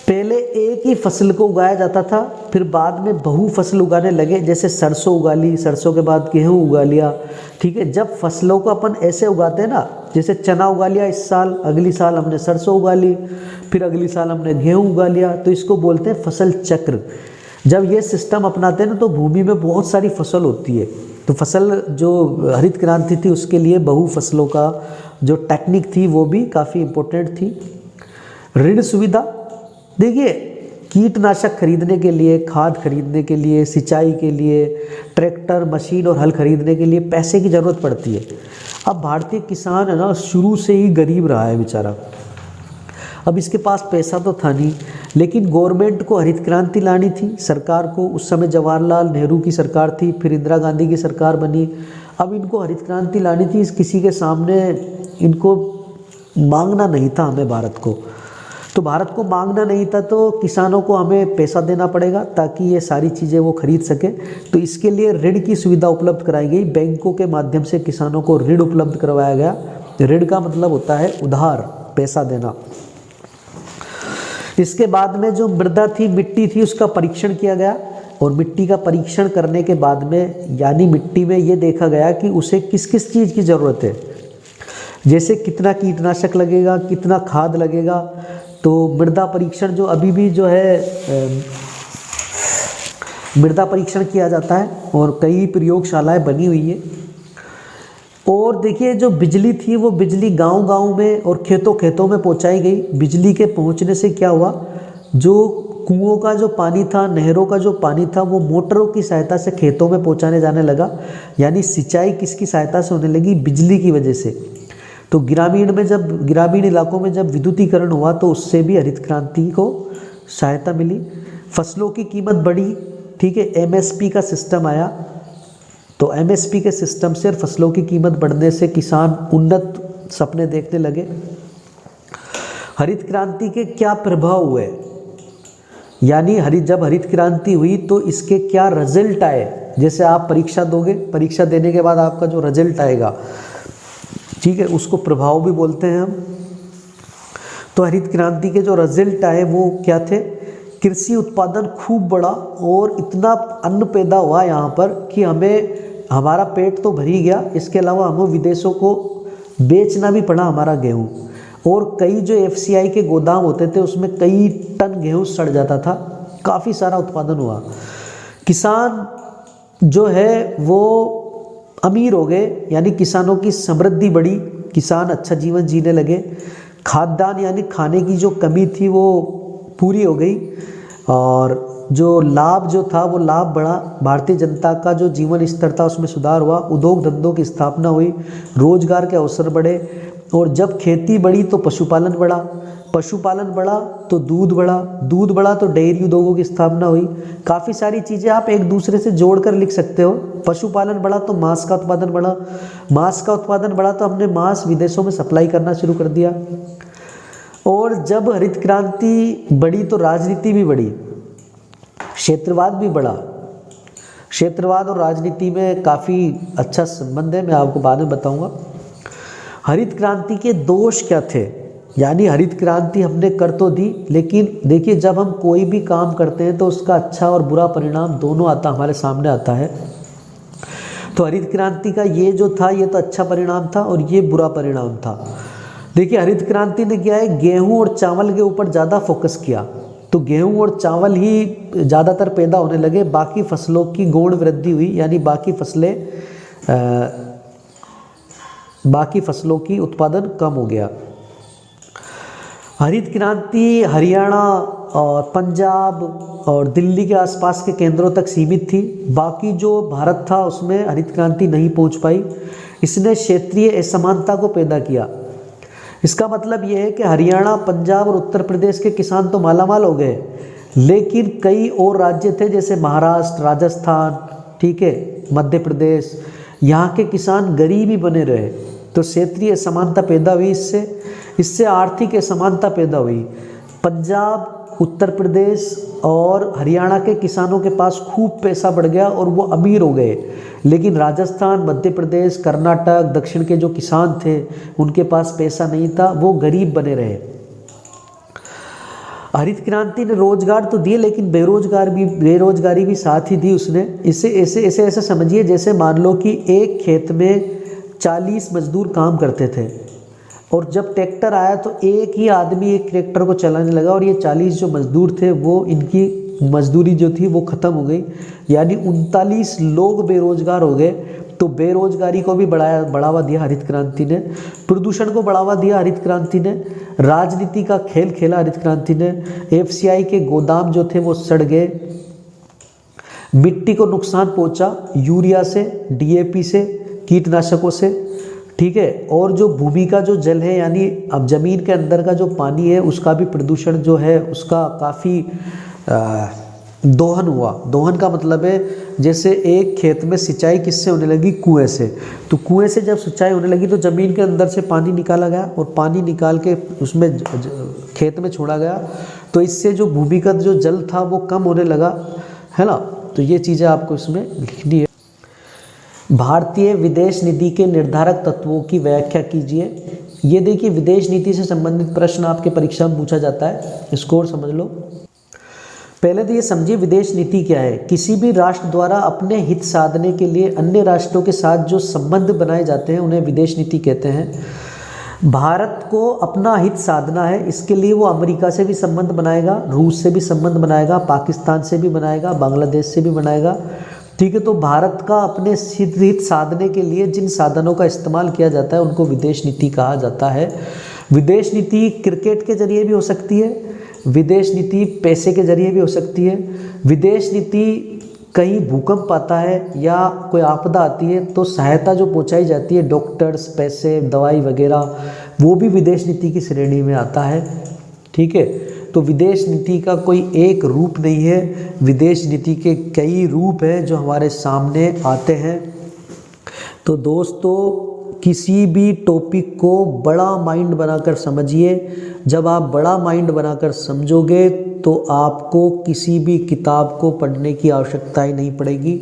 पहले एक ही फसल को उगाया जाता था, फिर बाद में बहु फसल उगाने लगे, जैसे सरसों उगा ली, सरसों के बाद गेहूँ उगा लिया, ठीक है। जब फसलों को अपन ऐसे उगाते हैं ना, जैसे चना उगा लिया इस साल, अगली साल हमने सरसों उगा ली, फिर अगली साल हमने गेहूँ उगा लिया, तो इसको बोलते हैं फसल चक्र। जब ये सिस्टम अपनाते हैं ना तो भूमि में बहुत सारी फसल होती है। तो फसल जो हरित क्रांति थी उसके लिए बहु फसलों का जो टेक्निक थी वो भी काफ़ी इम्पोर्टेंट थी। ऋण सुविधा, देखिए कीटनाशक खरीदने के लिए, खाद खरीदने के लिए, सिंचाई के लिए, ट्रैक्टर, मशीन और हल खरीदने के लिए पैसे की ज़रूरत पड़ती है। अब भारतीय किसान है ना शुरू से ही गरीब रहा है बेचारा। अब इसके पास पैसा तो था नहीं, लेकिन गवर्नमेंट को हरित क्रांति लानी थी। सरकार को उस समय जवाहरलाल नेहरू की सरकार थी, फिर इंदिरा गांधी की सरकार बनी। अब इनको हरित क्रांति लानी थी, किसी के सामने इनको मांगना नहीं था हमें भारत को। तो भारत को मांगना नहीं था तो किसानों को हमें पैसा देना पड़ेगा ताकि ये सारी चीज़ें वो खरीद सके। तो इसके लिए ऋण की सुविधा उपलब्ध कराई गई। बैंकों के माध्यम से किसानों को ऋण उपलब्ध करवाया गया। ऋण का मतलब होता है उधार, पैसा देना। इसके बाद में जो मृदा थी, मिट्टी थी, उसका परीक्षण किया गया और मिट्टी का परीक्षण करने के बाद में यानी मिट्टी में ये देखा गया कि उसे किस किस चीज़ की ज़रूरत है, जैसे कितना कीटनाशक लगेगा, कितना खाद लगेगा। तो मृदा परीक्षण जो अभी भी जो है मृदा परीक्षण किया जाता है और कई प्रयोगशालाएं बनी हुई है। और देखिए जो बिजली थी वो बिजली गांव-गांव में और खेतों में पहुंचाई गई। बिजली के पहुंचने से क्या हुआ, जो कुओं का जो पानी था, नहरों का जो पानी था, वो मोटरों की सहायता से खेतों में पहुंचाने जाने लगा। यानी सिंचाई किसकी सहायता से होने लगी, बिजली की वजह से। तो ग्रामीण इलाकों में जब विद्युतीकरण हुआ तो उससे भी हरित क्रांति को सहायता मिली। फसलों की कीमत बढ़ी, ठीक है, एमएसपी का सिस्टम आया। तो एमएसपी के सिस्टम से फसलों की कीमत बढ़ने से किसान उन्नत सपने देखने लगे। हरित क्रांति के क्या प्रभाव हुए, यानी जब हरित क्रांति हुई तो इसके क्या रिजल्ट आए। जैसे आप परीक्षा दोगे, परीक्षा देने के बाद आपका जो रिजल्ट आएगा, ठीक है, उसको प्रभाव भी बोलते हैं हम। तो हरित क्रांति के जो रिजल्ट आए वो क्या थे, कृषि उत्पादन खूब बढ़ा और इतना अन्न पैदा हुआ यहाँ पर कि हमारा पेट तो भर ही गया, इसके अलावा हमें विदेशों को बेचना भी पड़ा हमारा गेहूँ। और कई जो एफसीआई के गोदाम होते थे उसमें कई टन गेहूँ सड़ जाता था, काफ़ी सारा उत्पादन हुआ। किसान जो है वो अमीर हो गए, यानी किसानों की समृद्धि बढ़ी, किसान अच्छा जीवन जीने लगे। खाद्यान्न यानी खाने की जो कमी थी वो पूरी हो गई और जो लाभ जो था वो लाभ बढ़ा। भारतीय जनता का जो जीवन स्तर था उसमें सुधार हुआ। उद्योग धंधों की स्थापना हुई, रोजगार के अवसर बढ़े। और जब खेती बढ़ी तो पशुपालन बढ़ा, पशुपालन बढ़ा तो दूध बढ़ा, दूध बढ़ा तो डेयरी उद्योगों की स्थापना हुई। काफ़ी सारी चीज़ें आप एक दूसरे से जोड़कर लिख सकते हो। पशुपालन बढ़ा तो मांस का उत्पादन बढ़ा, मांस का उत्पादन बढ़ा तो हमने मांस विदेशों में सप्लाई करना शुरू कर दिया। और जब हरित क्रांति बढ़ी तो राजनीति भी बढ़ी, क्षेत्रवाद भी बढ़ा। क्षेत्रवाद और राजनीति में काफ़ी अच्छा संबंध है, मैं आपको बाद में बताऊंगा। हरित क्रांति के दोष क्या थे, यानी हरित क्रांति हमने कर तो दी, लेकिन देखिए जब हम कोई भी काम करते हैं तो उसका अच्छा और बुरा परिणाम दोनों हमारे सामने आता है। तो हरित क्रांति का ये जो था ये तो अच्छा परिणाम था और ये बुरा परिणाम था। देखिए हरित क्रांति ने क्या है, गेहूं और चावल के ऊपर ज़्यादा फोकस किया, तो गेहूं और चावल ही ज़्यादातर पैदा होने लगे, बाकी फसलों की गौण वृद्धि हुई, यानी बाकी फसलों की उत्पादन कम हो गया। हरित क्रांति हरियाणा और पंजाब और दिल्ली के आसपास के केंद्रों तक सीमित थी, बाकी जो भारत था उसमें हरित क्रांति नहीं पहुंच पाई। इसने क्षेत्रीय असमानता को पैदा किया। इसका मतलब ये है कि हरियाणा, पंजाब और उत्तर प्रदेश के किसान तो मालामाल हो गए, लेकिन कई और राज्य थे जैसे महाराष्ट्र, राजस्थान, ठीक है, मध्य प्रदेश, यहाँ के किसान गरीब ही बने रहे। तो क्षेत्रीय असमानता पैदा हुई, इससे आर्थिक असमानता पैदा हुई। पंजाब, उत्तर प्रदेश और हरियाणा के किसानों के पास खूब पैसा बढ़ गया और वो अमीर हो गए, लेकिन राजस्थान, मध्य प्रदेश, कर्नाटक, दक्षिण के जो किसान थे उनके पास पैसा नहीं था, वो गरीब बने रहे। हरित क्रांति ने रोजगार तो दिए, लेकिन बेरोजगारी भी साथ ही दी उसने। इसे ऐसे समझिए जैसे मान लो कि एक खेत में 40 मजदूर काम करते थे और जब ट्रैक्टर आया तो एक ही आदमी एक ट्रैक्टर को चलाने लगा और ये 40 जो मजदूर थे वो इनकी मजदूरी जो थी वो ख़त्म हो गई, यानी 39 लोग बेरोजगार हो गए। तो बेरोजगारी को भी बढ़ावा दिया हरित क्रांति ने, प्रदूषण को बढ़ावा दिया हरित क्रांति ने, राजनीति का खेल खेला हरित क्रांति ने। एफसीआई के गोदाम जो थे वो सड़ गए, मिट्टी को नुकसान पहुंचा यूरिया से, डीएपी से, कीटनाशकों से, ठीक है। और जो भूमि का जो जल है, यानी अब ज़मीन के अंदर का जो पानी है उसका भी प्रदूषण जो है उसका काफ़ी दोहन हुआ। दोहन का मतलब है जैसे एक खेत में सिंचाई किससे होने लगी, कुएं से, तो कुएं से जब सिंचाई होने लगी तो ज़मीन के अंदर से पानी निकाला गया और पानी निकाल के उसमें खेत में छोड़ा गया, तो इससे जो भूमिगत जो जल था वो कम होने लगा, है ना। तो ये चीज़ें आपको इसमें लिखनी है। भारतीय विदेश नीति के निर्धारक तत्वों की व्याख्या कीजिए। ये देखिए विदेश नीति से संबंधित प्रश्न आपके परीक्षा में पूछा जाता है, इसको और समझ लो। पहले तो ये समझिए विदेश नीति क्या है। किसी भी राष्ट्र द्वारा अपने हित साधने के लिए अन्य राष्ट्रों के साथ जो संबंध बनाए जाते हैं उन्हें विदेश नीति कहते हैं। भारत को अपना हित साधना है, इसके लिए वो अमेरिका से भी संबंध बनाएगा, रूस से भी संबंध बनाएगा, पाकिस्तान से भी बनाएगा, बांग्लादेश से भी बनाएगा, ठीक है। तो भारत का अपने हित साधने के लिए जिन साधनों का इस्तेमाल किया जाता है उनको विदेश नीति कहा जाता है। विदेश नीति क्रिकेट के जरिए भी हो सकती है, विदेश नीति पैसे के जरिए भी हो सकती है। विदेश नीति कहीं भूकंप आता है या कोई आपदा आती है तो सहायता जो पहुंचाई जाती है, डॉक्टर्स, पैसे, दवाई वगैरह, वो भी विदेश नीति की श्रेणी में आता है, ठीक है। तो विदेश नीति का कोई एक रूप नहीं है, विदेश नीति के कई रूप हैं जो हमारे सामने आते हैं। तो दोस्तों किसी भी टॉपिक को बड़ा माइंड बनाकर समझिए। जब आप बड़ा माइंड बनाकर समझोगे तो आपको किसी भी किताब को पढ़ने की आवश्यकता ही नहीं पड़ेगी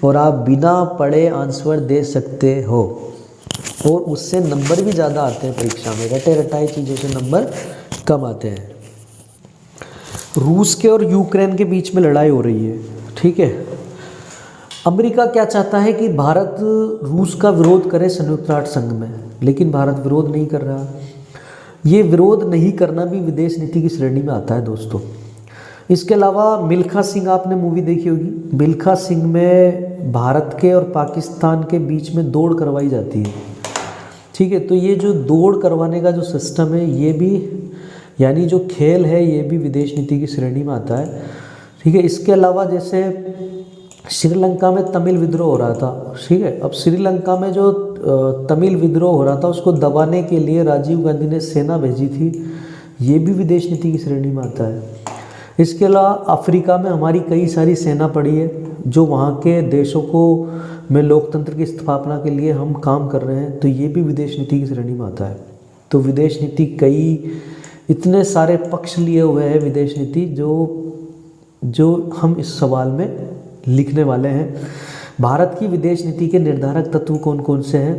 और आप बिना पढ़े आंसर दे सकते हो और उससे नंबर भी ज़्यादा आते हैं परीक्षा में। रटे रटाई चीज़ों से नंबर कम आते हैं। रूस के और यूक्रेन के बीच में लड़ाई हो रही है, ठीक है। अमेरिका क्या चाहता है कि भारत रूस का विरोध करे संयुक्त राष्ट्र संघ में, लेकिन भारत विरोध नहीं कर रहा। ये विरोध नहीं करना भी विदेश नीति की श्रेणी में आता है दोस्तों। इसके अलावा मिल्खा सिंह आपने मूवी देखी होगी। मिल्खा सिंह में भारत के और पाकिस्तान के बीच में दौड़ करवाई जाती है, ठीक है। तो ये जो दौड़ करवाने का जो सिस्टम है ये भी, यानी जो खेल है ये भी विदेश नीति की श्रेणी में आता है, ठीक है। इसके अलावा जैसे श्रीलंका में तमिल विद्रोह हो रहा था, ठीक है। अब श्रीलंका में जो तमिल विद्रोह हो रहा था उसको दबाने के लिए राजीव गांधी ने सेना भेजी थी, ये भी विदेश नीति की श्रेणी में आता है। इसके अलावा अफ्रीका में हमारी कई सारी सेना पड़ी है, जो वहाँ के देशों को में लोकतंत्र की स्थापना के लिए हम काम कर रहे हैं, तो ये भी विदेश नीति की श्रेणी में आता है। तो विदेश नीति कई इतने सारे पक्ष लिए हुए हैं विदेश नीति, जो हम इस सवाल में लिखने वाले हैं। भारत की विदेश नीति के निर्धारक तत्व कौन कौन से हैं?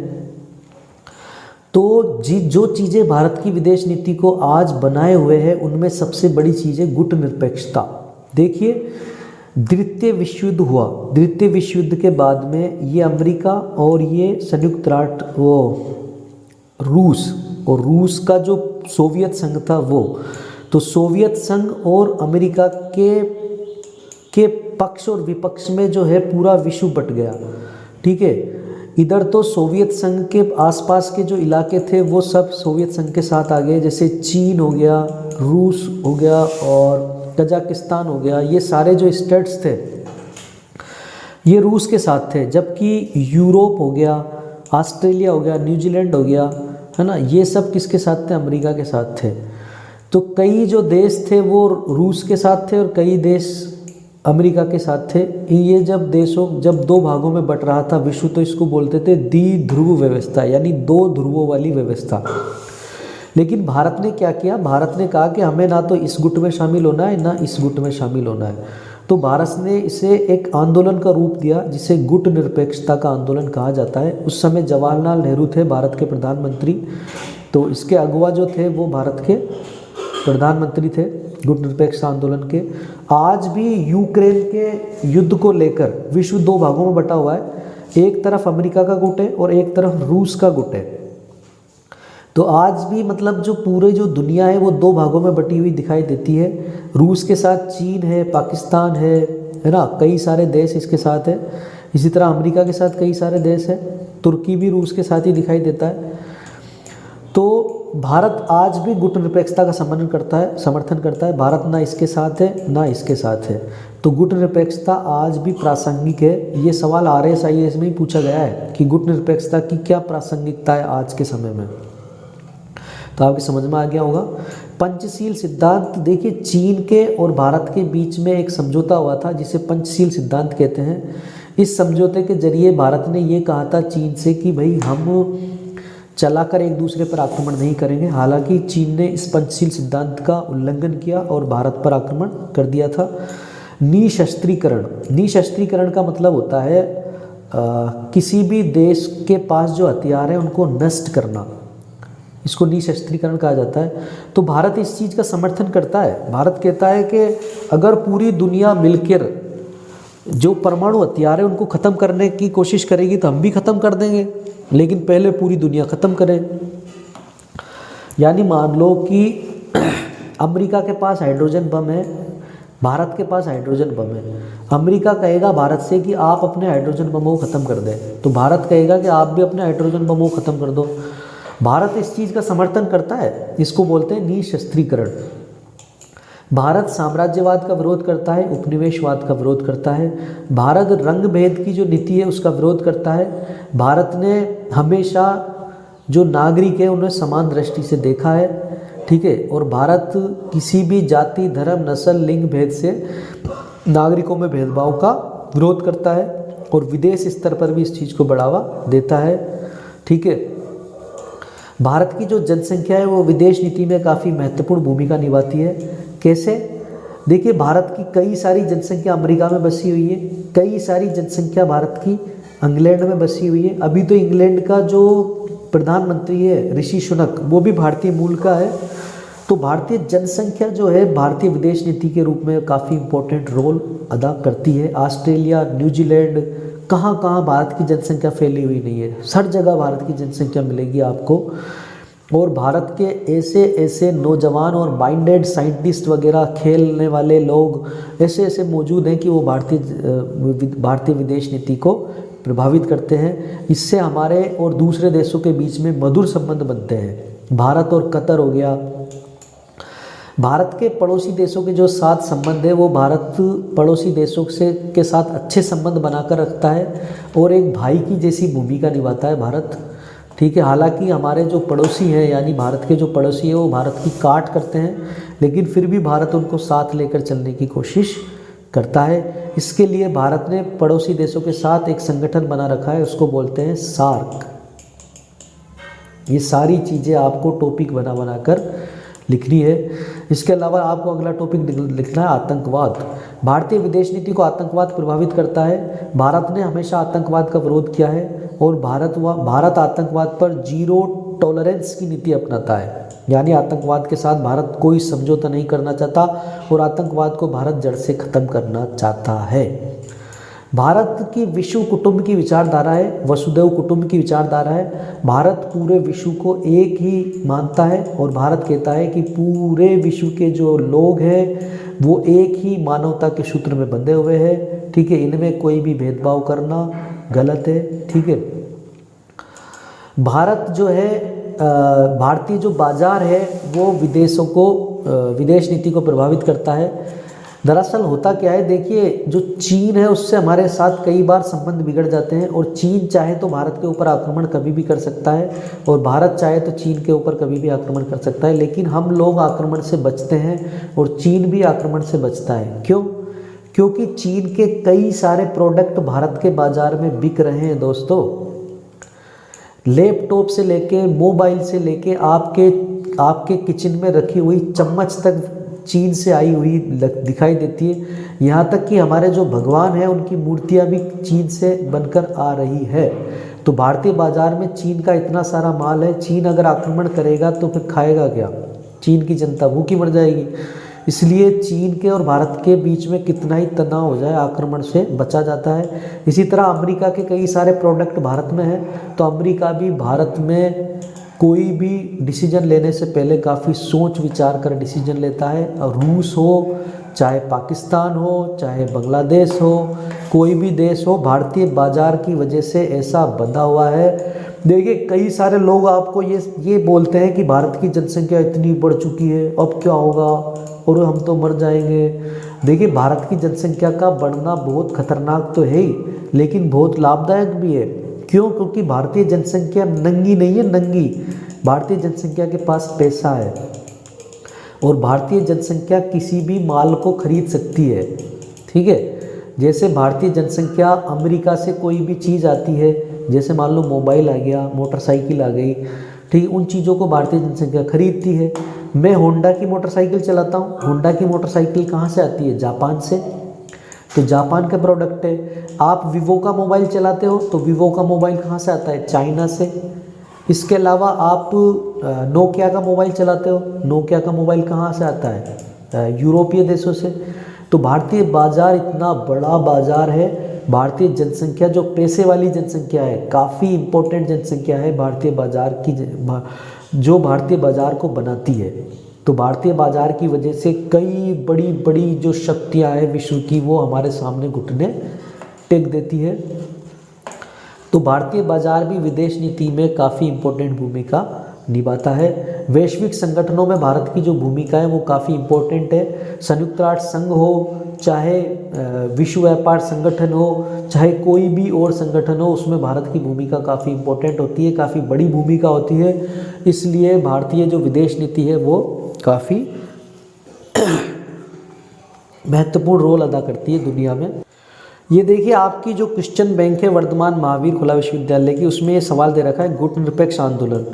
तो जो चीज़ें भारत की विदेश नीति को आज बनाए हुए हैं उनमें सबसे बड़ी चीज़ है गुटनिरपेक्षता। देखिए, द्वितीय विश्व युद्ध हुआ, द्वितीय विश्व युद्ध के बाद में ये अमेरिका और ये संयुक्त राष्ट्र रूस का जो सोवियत संघ था वो, तो सोवियत संघ और अमेरिका के पक्ष और विपक्ष में जो है पूरा विश्व बट गया, ठीक है। इधर तो सोवियत संघ के आसपास के जो इलाके थे वो सब सोवियत संघ के साथ आ गए, जैसे चीन हो गया, रूस हो गया और कजाकिस्तान हो गया, ये सारे जो स्टेट्स थे ये रूस के साथ थे। जबकि यूरोप हो गया, ऑस्ट्रेलिया हो गया, न्यूजीलैंड हो गया, है ना, ये सब किसके साथ थे? अमेरिका के साथ थे। तो कई जो देश थे वो रूस के साथ थे और कई देश अमेरिका के साथ थे। ये जब दो भागों में बट रहा था विश्व, तो इसको बोलते थे द्विध्रुव व्यवस्था, यानी दो ध्रुवों वाली व्यवस्था। लेकिन भारत ने क्या किया? भारत ने कहा कि हमें ना तो इस गुट में शामिल होना है ना इस गुट में शामिल होना है। तो भारत ने इसे एक आंदोलन का रूप दिया जिसे गुट निरपेक्षता का आंदोलन कहा जाता है। उस समय जवाहरलाल नेहरू थे भारत के प्रधानमंत्री, तो इसके अगुवा जो थे वो भारत के प्रधानमंत्री थे गुट निरपेक्ष आंदोलन के। आज भी यूक्रेन के युद्ध को लेकर विश्व दो भागों में बटा हुआ है, एक तरफ अमेरिका का गुट है और एक तरफ रूस का गुट है। तो आज भी मतलब जो पूरे जो दुनिया है वो दो भागों में बटी हुई दिखाई देती है। रूस के साथ चीन है, पाकिस्तान है ना, कई सारे देश इसके साथ है। इसी तरह अमेरिका के साथ कई सारे देश है, तुर्की भी रूस के साथ ही दिखाई देता है। तो भारत आज भी गुट निरपेक्षता का समर्थन करता है। भारत ना इसके साथ है ना इसके साथ है। तो गुट निरपेक्षता आज भी प्रासंगिक है। ये सवाल RSIS में ही पूछा गया है कि गुट निरपेक्षता की क्या प्रासंगिकता है आज के समय में, तो आपकी समझ में आ गया होगा। पंचशील सिद्धांत, देखिए चीन के और भारत के बीच में एक समझौता हुआ था जिसे पंचशील सिद्धांत कहते हैं। इस समझौते के जरिए भारत ने ये कहा था चीन से कि भाई हम चलाकर एक दूसरे पर आक्रमण नहीं करेंगे। हालांकि चीन ने इस पंचशील सिद्धांत का उल्लंघन किया और भारत पर आक्रमण कर दिया था। निशस्त्रीकरण का मतलब होता है किसी भी देश के पास जो हथियार है उनको नष्ट करना, इसको निशस्त्रीकरण कहा जाता है। तो भारत इस चीज़ का समर्थन करता है। भारत कहता है कि अगर पूरी दुनिया मिलकर जो परमाणु हथियार है उनको ख़त्म करने की कोशिश करेगी तो हम भी ख़त्म कर देंगे, लेकिन पहले पूरी दुनिया ख़त्म करें। यानी मान लो कि अमेरिका के पास हाइड्रोजन बम है, भारत के पास हाइड्रोजन बम है। अमेरिका कहेगा भारत से कि आप अपने हाइड्रोजन बमों को ख़त्म कर दें, तो भारत कहेगा कि आप भी अपने हाइड्रोजन बमों को ख़त्म कर दो। भारत इस चीज़ का समर्थन करता है, इसको बोलते हैं निशस्त्रीकरण। भारत साम्राज्यवाद का विरोध करता है, उपनिवेशवाद का विरोध करता है। भारत रंग भेद की जो नीति है उसका विरोध करता है। भारत ने हमेशा जो नागरिक है उन्हें समान दृष्टि से देखा है, ठीक है। और भारत किसी भी जाति, धर्म, नस्ल, लिंग भेद से नागरिकों में भेदभाव का विरोध करता है और विदेश स्तर पर भी इस चीज़ को बढ़ावा देता है, ठीक है। भारत की जो जनसंख्या है वो विदेश नीति में काफ़ी महत्वपूर्ण भूमिका निभाती है। कैसे? देखिए, भारत की कई सारी जनसंख्या अमेरिका में बसी हुई है, कई सारी जनसंख्या भारत की इंग्लैंड में बसी हुई है। अभी तो इंग्लैंड का जो प्रधानमंत्री है ऋषि सुनक, वो भी भारतीय मूल का है। तो भारतीय जनसंख्या जो है भारतीय विदेश नीति के रूप में काफ़ी इम्पोर्टेंट रोल अदा करती है। ऑस्ट्रेलिया, न्यूजीलैंड, कहाँ कहाँ भारत की जनसंख्या फैली हुई नहीं है, हर जगह भारत की जनसंख्या मिलेगी आपको। और भारत के ऐसे ऐसे नौजवान और माइंडेड साइंटिस्ट वगैरह, खेलने वाले लोग ऐसे ऐसे मौजूद हैं कि वो भारतीय विदेश नीति को प्रभावित करते हैं। इससे हमारे और दूसरे देशों के बीच में मधुर संबंध बनते हैं। भारत और कतर हो गया, भारत के पड़ोसी देशों के जो साथ संबंध है वो भारत पड़ोसी देशों से के साथ अच्छे संबंध बनाकर रखता है और एक भाई की जैसी भूमिका निभाता है भारत। ठीक है, हालांकि हमारे जो पड़ोसी हैं यानी भारत के जो पड़ोसी हैं वो भारत की काट करते हैं, लेकिन फिर भी भारत उनको साथ लेकर चलने की कोशिश करता है। इसके लिए भारत ने पड़ोसी देशों के साथ एक संगठन बना रखा है, उसको बोलते हैं सार्क। ये सारी चीज़ें आपको टॉपिक बना बनाकर लिखनी है। इसके अलावा आपको अगला टॉपिक लिखना है आतंकवाद। भारतीय विदेश नीति को आतंकवाद प्रभावित करता है। भारत ने हमेशा आतंकवाद का विरोध किया है और भारत आतंकवाद पर जीरो टॉलरेंस की नीति अपनाता है, यानी आतंकवाद के साथ भारत कोई समझौता नहीं करना चाहता और आतंकवाद को भारत जड़ से ख़त्म करना चाहता है। भारत की विश्व कुटुंब की विचारधारा है, वसुधैव कुटुंब की विचारधारा है। भारत पूरे विश्व को एक ही मानता है और भारत कहता है कि पूरे विश्व के जो लोग हैं वो एक ही मानवता के सूत्र में बंधे हुए हैं। ठीक है, इनमें कोई भी भेदभाव करना गलत है। ठीक है, भारत जो है भारतीय जो बाजार है वो विदेशों को विदेश नीति को प्रभावित करता है। दरअसल होता क्या है, देखिए जो चीन है उससे हमारे साथ कई बार संबंध बिगड़ जाते हैं और चीन चाहे तो भारत के ऊपर आक्रमण कभी भी कर सकता है और भारत चाहे तो चीन के ऊपर कभी भी आक्रमण कर सकता है, लेकिन हम लोग आक्रमण से बचते हैं और चीन भी आक्रमण से बचता है। क्यों? क्योंकि चीन के कई सारे प्रोडक्ट भारत के बाज़ार में बिक रहे हैं दोस्तों। लैपटॉप से लेके मोबाइल से लेके आपके किचन में रखी हुई चम्मच तक चीन से आई हुई दिखाई देती है। यहाँ तक कि हमारे जो भगवान हैं उनकी मूर्तियाँ भी चीन से बनकर आ रही है। तो भारतीय बाज़ार में चीन का इतना सारा माल है, चीन अगर आक्रमण करेगा तो फिर खाएगा क्या? चीन की जनता भूखी मर जाएगी। इसलिए चीन के और भारत के बीच में कितना ही तनाव हो जाए आक्रमण से बचा जाता है। इसी तरह अमेरिका के कई सारे प्रोडक्ट भारत में हैं, तो अमेरिका भी भारत में कोई भी डिसीजन लेने से पहले काफ़ी सोच विचार कर डिसीजन लेता है। और रूस हो, चाहे पाकिस्तान हो, चाहे बांग्लादेश हो, कोई भी देश हो, भारतीय बाज़ार की वजह से ऐसा बंधा हुआ है। देखिए कई सारे लोग आपको ये बोलते हैं कि भारत की जनसंख्या इतनी बढ़ चुकी है, अब क्या होगा और हम तो मर जाएंगे। देखिए भारत की जनसंख्या का बढ़ना बहुत खतरनाक तो है ही, लेकिन बहुत लाभदायक भी है। क्यों? क्योंकि भारतीय जनसंख्या नंगी नहीं है, नंगी। भारतीय जनसंख्या के पास पैसा है और भारतीय जनसंख्या किसी भी माल को खरीद सकती है। ठीक है, जैसे भारतीय जनसंख्या अमेरिका से कोई भी चीज़ आती है, जैसे मान लो मोबाइल आ गया, मोटरसाइकिल आ गई, ठीक, उन चीज़ों को भारतीय जनसंख्या खरीदती है। मैं होंडा की मोटरसाइकिल चलाता हूँ, होंडा की मोटरसाइकिल कहाँ से आती है? जापान से, तो जापान का प्रोडक्ट है। आप वीवो का मोबाइल चलाते हो तो वीवो का मोबाइल कहाँ से आता है? चाइना से। इसके अलावा आप नोकिया का मोबाइल चलाते हो, नोकिया का मोबाइल कहाँ से आता है? यूरोपीय देशों से। तो भारतीय बाज़ार इतना बड़ा बाज़ार है। भारतीय जनसंख्या जो पैसे वाली जनसंख्या है, काफ़ी इम्पोर्टेंट जनसंख्या है भारतीय बाज़ार की, जो भारतीय बाज़ार को बनाती है। तो भारतीय बाज़ार की वजह से कई बड़ी बड़ी जो शक्तियाँ हैं विश्व की वो हमारे सामने घुटने टेक देती है। तो भारतीय बाज़ार भी विदेश नीति में काफ़ी इम्पोर्टेंट भूमिका निभाता है। वैश्विक संगठनों में भारत की जो भूमिका है वो काफ़ी इम्पोर्टेंट है। संयुक्त राष्ट्र संघ हो, चाहे विश्व व्यापार संगठन हो, चाहे कोई भी और संगठन हो, उसमें भारत की भूमिका काफ़ी इम्पोर्टेंट होती है, काफ़ी बड़ी भूमिका होती है। इसलिए भारतीय जो विदेश नीति है वो काफ़ी महत्वपूर्ण रोल अदा करती है दुनिया में। ये देखिए आपकी जो क्रिश्चियन बैंक है वर्धमान महावीर खुला विश्वविद्यालय की, उसमें ये सवाल दे रखा है गुट निरपेक्ष आंदोलन।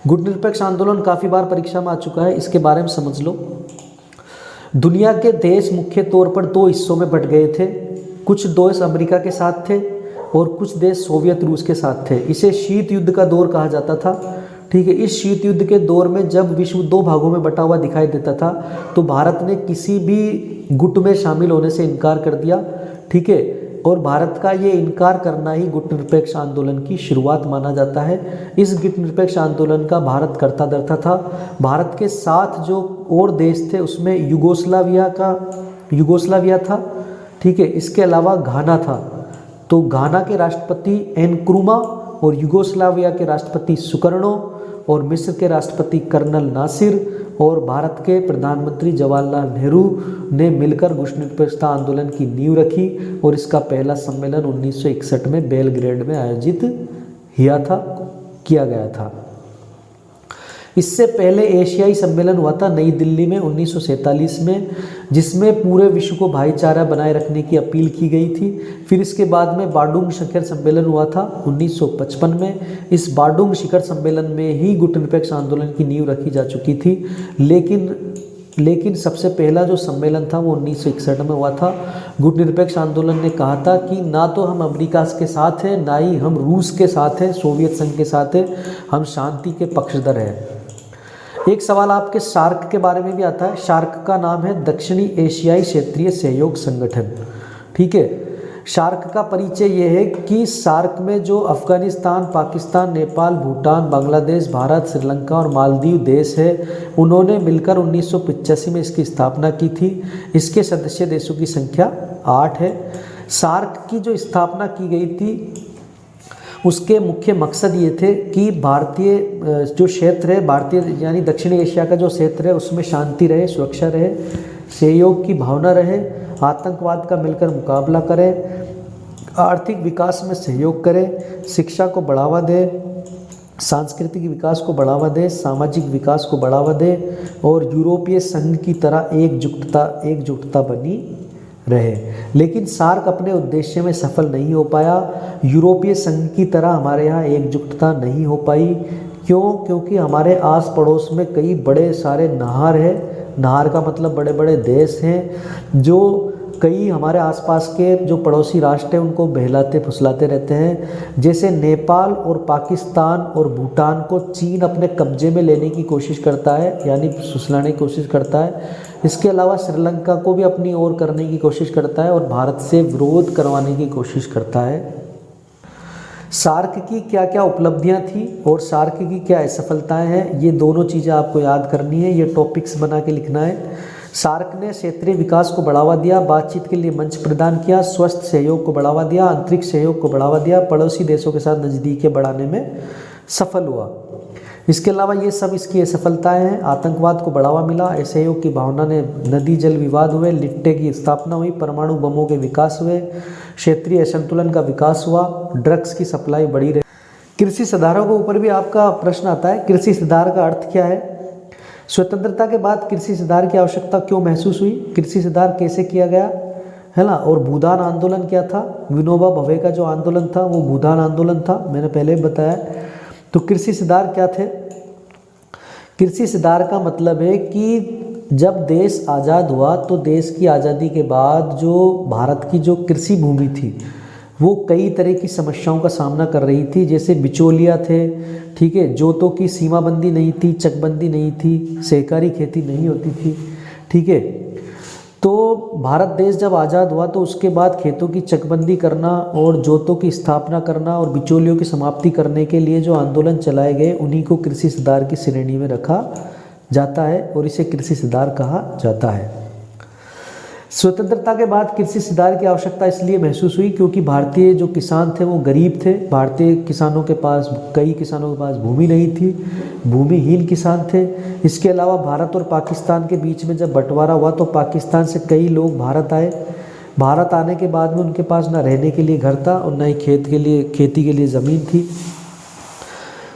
गुट निरपेक्ष आंदोलन काफ़ी बार परीक्षा में आ चुका है, इसके बारे में समझ लो। दुनिया के देश मुख्य तौर पर दो हिस्सों में बट गए थे। कुछ देश अमेरिका के साथ थे और कुछ देश सोवियत रूस के साथ थे। इसे शीत युद्ध का दौर कहा जाता था। ठीक है, इस शीत युद्ध के दौर में जब विश्व दो भागों में बटा हुआ दिखाई देता था तो भारत ने किसी भी गुट में शामिल होने से इनकार कर दिया। ठीक है, और भारत का ये इनकार करना ही गुट निरपेक्ष आंदोलन की शुरुआत माना जाता है। इस गुट निरपेक्ष आंदोलन का भारत करता धरता था। भारत के साथ जो और देश थे उसमें युगोस्लाविया था। ठीक है, इसके अलावा घाना था। तो घाना के राष्ट्रपति एनक्रुमा और युगोस्लाविया के राष्ट्रपति सुकर्णो और मिस्र के राष्ट्रपति कर्नल नासिर और भारत के प्रधानमंत्री जवाहरलाल नेहरू ने मिलकर गुटनिरपेक्षता आंदोलन की नींव रखी और इसका पहला सम्मेलन 1961 में बेलग्रेड में आयोजित किया गया था। इससे पहले एशियाई सम्मेलन हुआ था नई दिल्ली में 1947 में, जिसमें पूरे विश्व को भाईचारा बनाए रखने की अपील की गई थी। फिर इसके बाद में बार्डुंग शिखर सम्मेलन हुआ था 1955 में। इस बार्डुंग शिखर सम्मेलन में ही गुटनिरपेक्ष आंदोलन की नींव रखी जा चुकी थी, लेकिन सबसे पहला जो सम्मेलन था वो 1961 में हुआ था। गुटनिरपेक्ष आंदोलन ने कहा था कि ना तो हम अमेरिका के साथ हैं, ना ही हम रूस के साथ हैं, सोवियत संघ के साथ हैं, हम शांति के पक्षधर हैं। एक सवाल आपके सार्क के बारे में भी आता है। सार्क का नाम है दक्षिणी एशियाई क्षेत्रीय सहयोग संगठन। ठीक है, सार्क का परिचय ये है कि सार्क में जो अफगानिस्तान, पाकिस्तान, नेपाल, भूटान, बांग्लादेश, भारत, श्रीलंका और मालदीव देश है, उन्होंने मिलकर 1985 में इसकी स्थापना की थी। इसके सदस्य देशों की संख्या 8 है। सार्क की जो स्थापना की गई थी उसके मुख्य मकसद ये थे कि भारतीय जो क्षेत्र है, भारतीय यानी दक्षिण एशिया का जो क्षेत्र है, उसमें शांति रहे, सुरक्षा रहे, सहयोग की भावना रहे, आतंकवाद का मिलकर मुकाबला करें, आर्थिक विकास में सहयोग करें, शिक्षा को बढ़ावा दें, सांस्कृतिक विकास को बढ़ावा दें, सामाजिक विकास को बढ़ावा दें और यूरोपीय संघ की तरह एकजुटता बनी रहे। लेकिन सार्क अपने उद्देश्य में सफल नहीं हो पाया। यूरोपीय संघ की तरह हमारे यहाँ एकजुटता नहीं हो पाई। क्यों? क्योंकि हमारे आस पड़ोस में कई बड़े सारे नहर है। नहर का मतलब बड़े बड़े देश हैं, जो कई हमारे आसपास के जो पड़ोसी राष्ट्र हैं उनको बहलाते फुसलाते रहते हैं। जैसे नेपाल और पाकिस्तान और भूटान को चीन अपने कब्जे में लेने की कोशिश करता है, यानी फुसलाने की कोशिश करता है। इसके अलावा श्रीलंका को भी अपनी ओर करने की कोशिश करता है और भारत से विरोध करवाने की कोशिश करता है। सार्क की क्या क्या उपलब्धियां थी और सार्क की क्या असफलताएं हैं, ये दोनों चीज़ें आपको याद करनी है, ये टॉपिक्स बना के लिखना है। सार्क ने क्षेत्रीय विकास को बढ़ावा दिया, बातचीत के लिए मंच प्रदान किया, स्वस्थ सहयोग को बढ़ावा दिया, अंतरिक्ष सहयोग को बढ़ावा दिया, पड़ोसी देशों के साथ नज़दीकियाँ बढ़ाने में सफल हुआ। इसके अलावा ये सब इसकी असफलताएं हैं। आतंकवाद को बढ़ावा मिला, असहयोग की भावना ने नदी जल विवाद हुए, लिट्टे की स्थापना हुई, परमाणु बमों के विकास हुए, क्षेत्रीय असंतुलन का विकास हुआ, ड्रग्स की सप्लाई बढ़ी रही। कृषि सुधारों के ऊपर भी आपका प्रश्न आता है। कृषि सुधार का अर्थ क्या है? स्वतंत्रता के बाद कृषि सुधार की आवश्यकता क्यों महसूस हुई? कृषि सुधार कैसे किया गया, है ना? और भूदान आंदोलन क्या था? विनोबा भावे का जो आंदोलन था वो भूदान आंदोलन था, मैंने पहले भी बताया। तो कृषि सुधार क्या थे? कृषि सुधार का मतलब है कि जब देश आज़ाद हुआ तो देश की आज़ादी के बाद जो भारत की जो कृषि भूमि थी वो कई तरह की समस्याओं का सामना कर रही थी। जैसे बिचौलिया थे, ठीक है, जोतों की सीमाबंदी नहीं थी, चकबंदी नहीं थी, सहकारी खेती नहीं होती थी, ठीक है। तो भारत देश जब आज़ाद हुआ तो उसके बाद खेतों की चकबंदी करना और जोतों की स्थापना करना और बिचौलियों की समाप्ति करने के लिए जो आंदोलन चलाए गए उन्हीं को कृषि सुधार की श्रेणी में रखा जाता है और इसे कृषि सुधार कहा जाता है। स्वतंत्रता के बाद कृषि सुधार की आवश्यकता इसलिए महसूस हुई क्योंकि भारतीय जो किसान थे वो गरीब थे। भारतीय किसानों के पास, कई किसानों के पास भूमि नहीं थी, भूमिहीन किसान थे। इसके अलावा भारत और पाकिस्तान के बीच में जब बंटवारा हुआ तो पाकिस्तान से कई लोग भारत आए। भारत आने के बाद में उनके पास ना रहने के लिए घर था और ना ही खेती के लिए ज़मीन थी।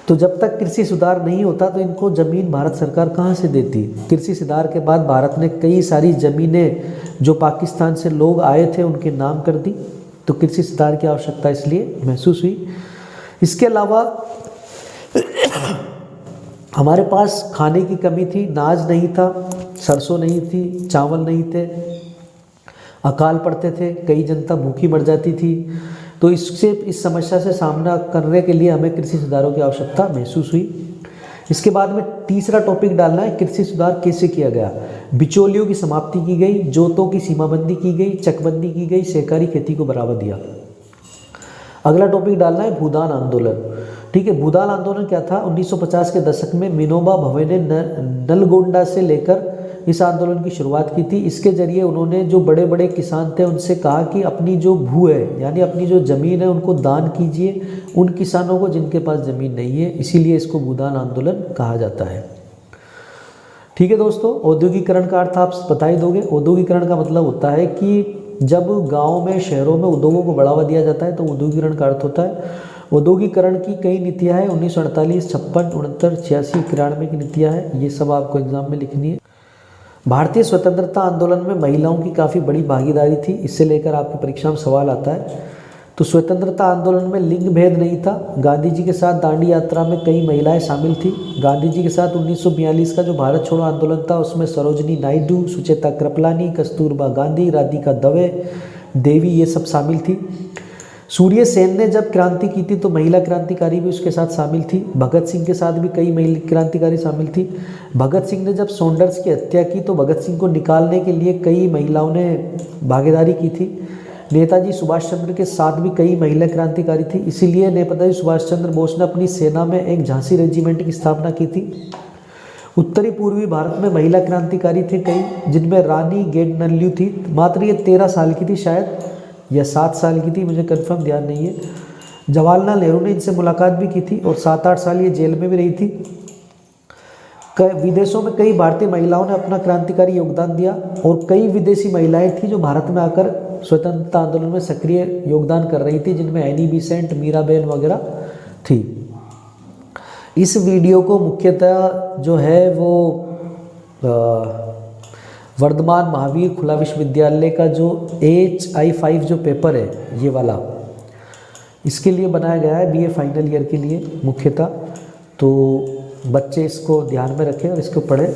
तो जब तक कृषि सुधार नहीं होता तो इनको ज़मीन भारत सरकार कहाँ से देती? कृषि सुधार के बाद भारत ने कई सारी ज़मीनें जो पाकिस्तान से लोग आए थे उनके नाम कर दी। तो कृषि सुधार की आवश्यकता इसलिए महसूस हुई। इसके अलावा हमारे पास खाने की कमी थी, अनाज नहीं था, सरसों नहीं थी, चावल नहीं थे, अकाल पड़ते थे, कई जनता भूखी मर जाती थी। तो इस समस्या से सामना करने के लिए हमें कृषि सुधारों की आवश्यकता महसूस हुई। इसके बाद में तीसरा टॉपिक डालना है, कृषि सुधार कैसे किया गया। बिचौलियों की समाप्ति की गई, जोतों की सीमाबंदी की गई, चकबंदी की गई, सहकारी खेती को बढ़ावा दिया। अगला टॉपिक डालना है भूदान आंदोलन। ठीक है, भूदान आंदोलन क्या था? 1950 के दशक में विनोबा भावे ने नलगोंडा से लेकर इस आंदोलन की शुरुआत की थी। इसके जरिए उन्होंने जो बड़े बड़े किसान थे उनसे कहा कि अपनी जो भू है यानी अपनी जो ज़मीन है उनको दान कीजिए उन किसानों को जिनके पास ज़मीन नहीं है, इसीलिए इसको भूदान आंदोलन कहा जाता है। ठीक है दोस्तों, औद्योगिकरण का अर्थ आप बता ही दोगे। औद्योगिकरण का मतलब होता है कि जब गाँव में शहरों में उद्योगों को बढ़ावा दिया जाता है तो औद्योगिकरण का अर्थ होता है। औद्योगिकरण की कई नीतियाँ हैं, 1948, 56, 69, 86, 91 की नीतियाँ हैं, ये सब आपको एग्जाम में लिखनी है। भारतीय स्वतंत्रता आंदोलन में महिलाओं की काफ़ी बड़ी भागीदारी थी, इससे लेकर आपकी परीक्षा में सवाल आता है। तो स्वतंत्रता आंदोलन में लिंग भेद नहीं था। गांधी जी के साथ दांडी यात्रा में कई महिलाएं शामिल थी। गांधी जी के साथ 1942 का जो भारत छोड़ो आंदोलन था उसमें सरोजनी नायडू, सुचेता कृपलानी, कस्तूरबा गांधी, राधिका दवे, देवी, ये सब शामिल थी। सूर्य सेन ने जब क्रांति की थी तो महिला क्रांतिकारी भी उसके साथ शामिल थी। भगत सिंह के साथ भी कई महिला क्रांतिकारी शामिल थी। भगत सिंह ने जब सॉन्डर्स की हत्या की तो भगत सिंह को निकालने के लिए कई महिलाओं ने भागीदारी की थी। नेताजी सुभाष चंद्र के साथ भी कई महिला क्रांतिकारी थी, इसीलिए नेताजी सुभाष चंद्र बोस ने अपनी सेना में एक झांसी रेजिमेंट की स्थापना की थी। उत्तरी पूर्वी भारत में महिला क्रांतिकारी थे कई, जिनमें रानी गेडनल्यू थी। मात्र ये 13 साल की थी शायद या 7 साल की थी, मुझे कंफर्म ध्यान नहीं है। जवाहरलाल नेहरू ने इनसे मुलाकात भी की थी और 7-8 साल ये जेल में भी रही थी। विदेशों में कई भारतीय महिलाओं ने अपना क्रांतिकारी योगदान दिया और कई विदेशी महिलाएं थी जो भारत में आकर स्वतंत्रता आंदोलन में सक्रिय योगदान कर रही थी, जिनमें एनी बेसेंट, मीराबेन वगैरह थी। इस वीडियो को मुख्यतः जो है वो वर्धमान महावीर खुला विश्वविद्यालय का जो HI5 जो पेपर है ये वाला, इसके लिए बनाया गया है, BA फाइनल ईयर के लिए मुख्यतः। तो बच्चे इसको ध्यान में रखें और इसको पढ़ें।